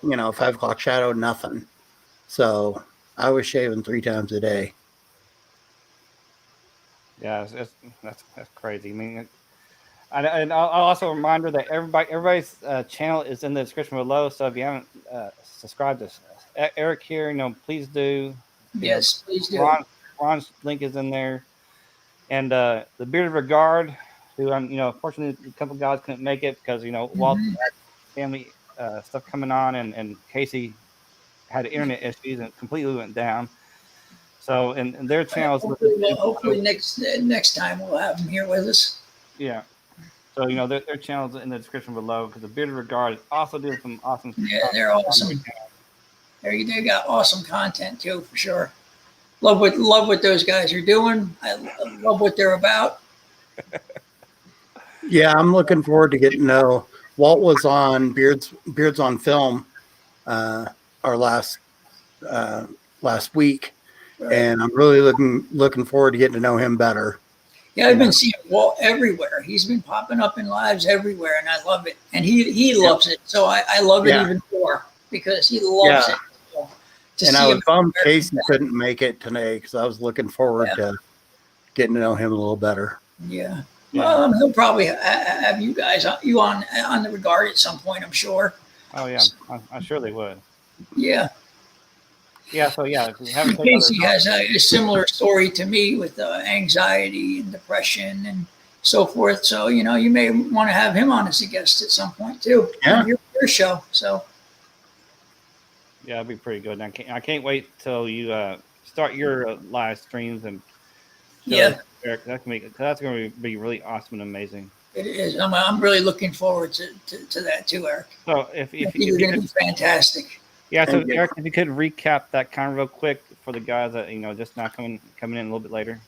Speaker 3: o'clock shadow, nothing. So I was shaving 3 times a day.
Speaker 1: Yeah, that's crazy. And I'll also remind her that everybody's channel is in the description below. So if you haven't subscribed to Eric here, please do.
Speaker 2: Yes, please do.
Speaker 1: Ron's link is in there, and the Bearded Regard, who unfortunately a couple guys couldn't make it because Walt had family stuff coming on, and Casey had internet issues and completely went down. So and their channels.
Speaker 2: Hopefully next time we'll have them here with us.
Speaker 1: Yeah. So their channels in the description below because the Bearded Regard is also doing some awesome.
Speaker 2: Yeah, they're awesome. They got awesome content too, for sure. Love what those guys are doing. I love what they're about.
Speaker 3: Yeah, I'm looking forward to getting to know. Walt was on Beards on Film our last week, right. And I'm really looking forward to getting to know him better.
Speaker 2: Yeah, I've been seeing Walt everywhere. He's been popping up in lives everywhere, and I love it. And he loves it, so I love it even more because he loves it.
Speaker 3: And I was bummed Casey couldn't make it today because I was looking forward to getting to know him a little better.
Speaker 2: Yeah. Well, he'll probably have you guys on the Regard at some point, I'm sure.
Speaker 1: Oh yeah, I surely would.
Speaker 2: Yeah.
Speaker 1: Yeah. So yeah,
Speaker 2: Casey has a similar story to me with anxiety and depression and so forth. So you may want to have him on as a guest at some point too.
Speaker 3: Yeah.
Speaker 2: Your show. So.
Speaker 1: Yeah, it'd be pretty good. I can't wait till you start your live streams and show
Speaker 2: Yeah,
Speaker 1: Eric. That's going to be really awesome and amazing.
Speaker 2: it is. I'm really looking forward to that too, Eric.
Speaker 1: So
Speaker 2: I think you're going to be fantastic.
Speaker 1: yeah. So
Speaker 3: Thank you.
Speaker 1: Eric, if you could recap that kind of real quick for the guys that just now coming in a little bit later.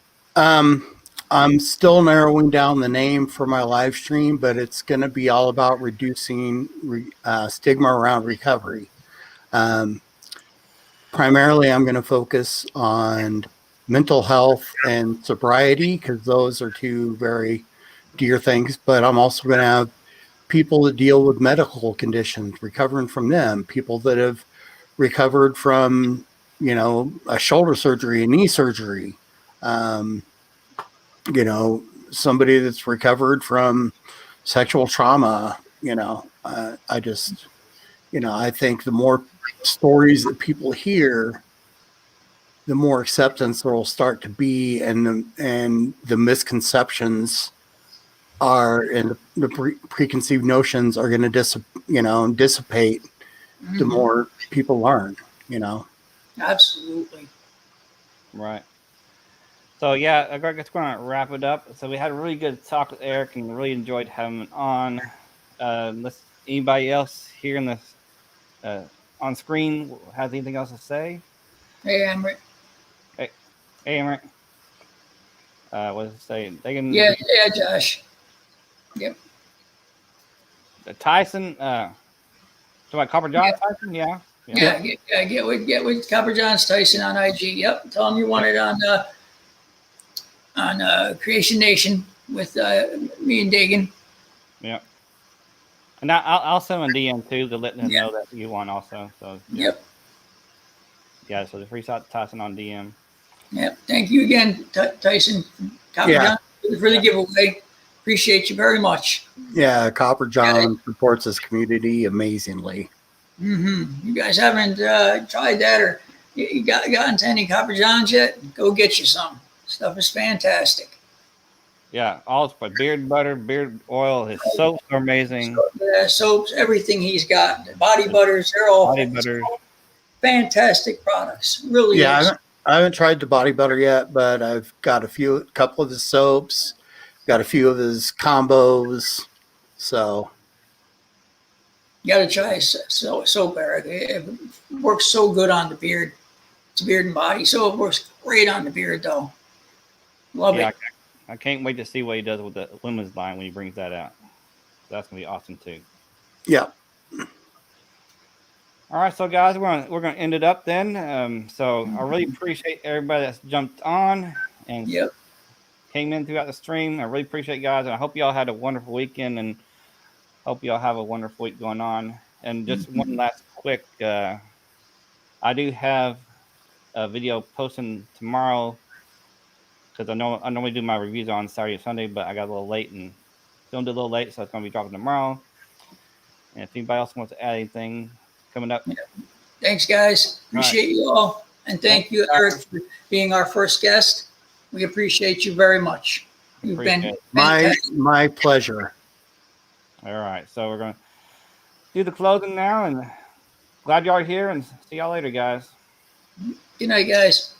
Speaker 3: I'm still narrowing down the name for my live stream, but it's going to be all about reducing stigma around recovery. Primarily, I'm going to focus on mental health and sobriety because those are two very dear things. But I'm also going to have people that deal with medical conditions, recovering from them, people that have recovered from, a shoulder surgery, a knee surgery, somebody that's recovered from sexual trauma. I just, I think the more stories that people hear, the more acceptance there will start to be, and the misconceptions and the preconceived notions are going to dissipate the more people learn.
Speaker 2: Absolutely.
Speaker 1: Right. So yeah, I guess we're gonna wrap it up. So we had a really good talk with Eric and really enjoyed having him on. Anybody else here in the on screen has anything else to say?
Speaker 2: Hey, Emric.
Speaker 1: Hey, Emric. What does it say? They can.
Speaker 2: Yeah, Josh. Yep.
Speaker 1: Tyson. So about Copper John Tyson. Yeah.
Speaker 2: Get with Copper John's Tyson on IG. Yep. Tell him you want it on Creation Nation with me and Dagan.
Speaker 1: Yeah. And I'll send him a DM too to let them know that you want also. So
Speaker 2: Yep.
Speaker 1: Yeah. So the free shot Tyson on DM.
Speaker 2: Yep. Thank you again, Tyson. Copper John for the giveaway. Appreciate you very much.
Speaker 3: Yeah, Copper John supports his community amazingly.
Speaker 2: You guys haven't tried that or you gotten to any Copper Johns yet? Go get you some. Stuff is fantastic.
Speaker 1: Yeah, all it's beard butter, beard oil. His soaps are amazing.
Speaker 2: Soaps, everything he's got. Body butters, they're all
Speaker 1: Body butter.
Speaker 2: Fantastic products. Really.
Speaker 3: Yeah, I haven't tried the body butter yet, but I've got a couple of his soaps, got a few of his combos. So
Speaker 2: you got to try soap, Eric. It works so good on the beard. It's beard and body. So it works great on the beard, though. Love it.
Speaker 1: I can't wait to see what he does with the women's line when he brings that out. That's gonna be awesome too.
Speaker 3: Yeah.
Speaker 1: All right, so guys, we're gonna end it up then. So I really appreciate everybody that's jumped on and came in throughout the stream. I really appreciate you guys, and I hope y'all had a wonderful weekend, and hope y'all have a wonderful week going on. And just one last quick, I do have a video posting tomorrow because I normally do my reviews on Saturday or Sunday, but I got a little late and filmed it a little late, so it's gonna be dropping tomorrow. And if anybody else wants to add anything coming up.
Speaker 2: Thanks, guys. Appreciate you all. And thank you, Eric, for being our first guest. We appreciate you very much. You've been
Speaker 3: my pleasure.
Speaker 1: All right. So we're going to do the closing now, and glad y'all are here, and see y'all later, guys.
Speaker 2: Good night, guys.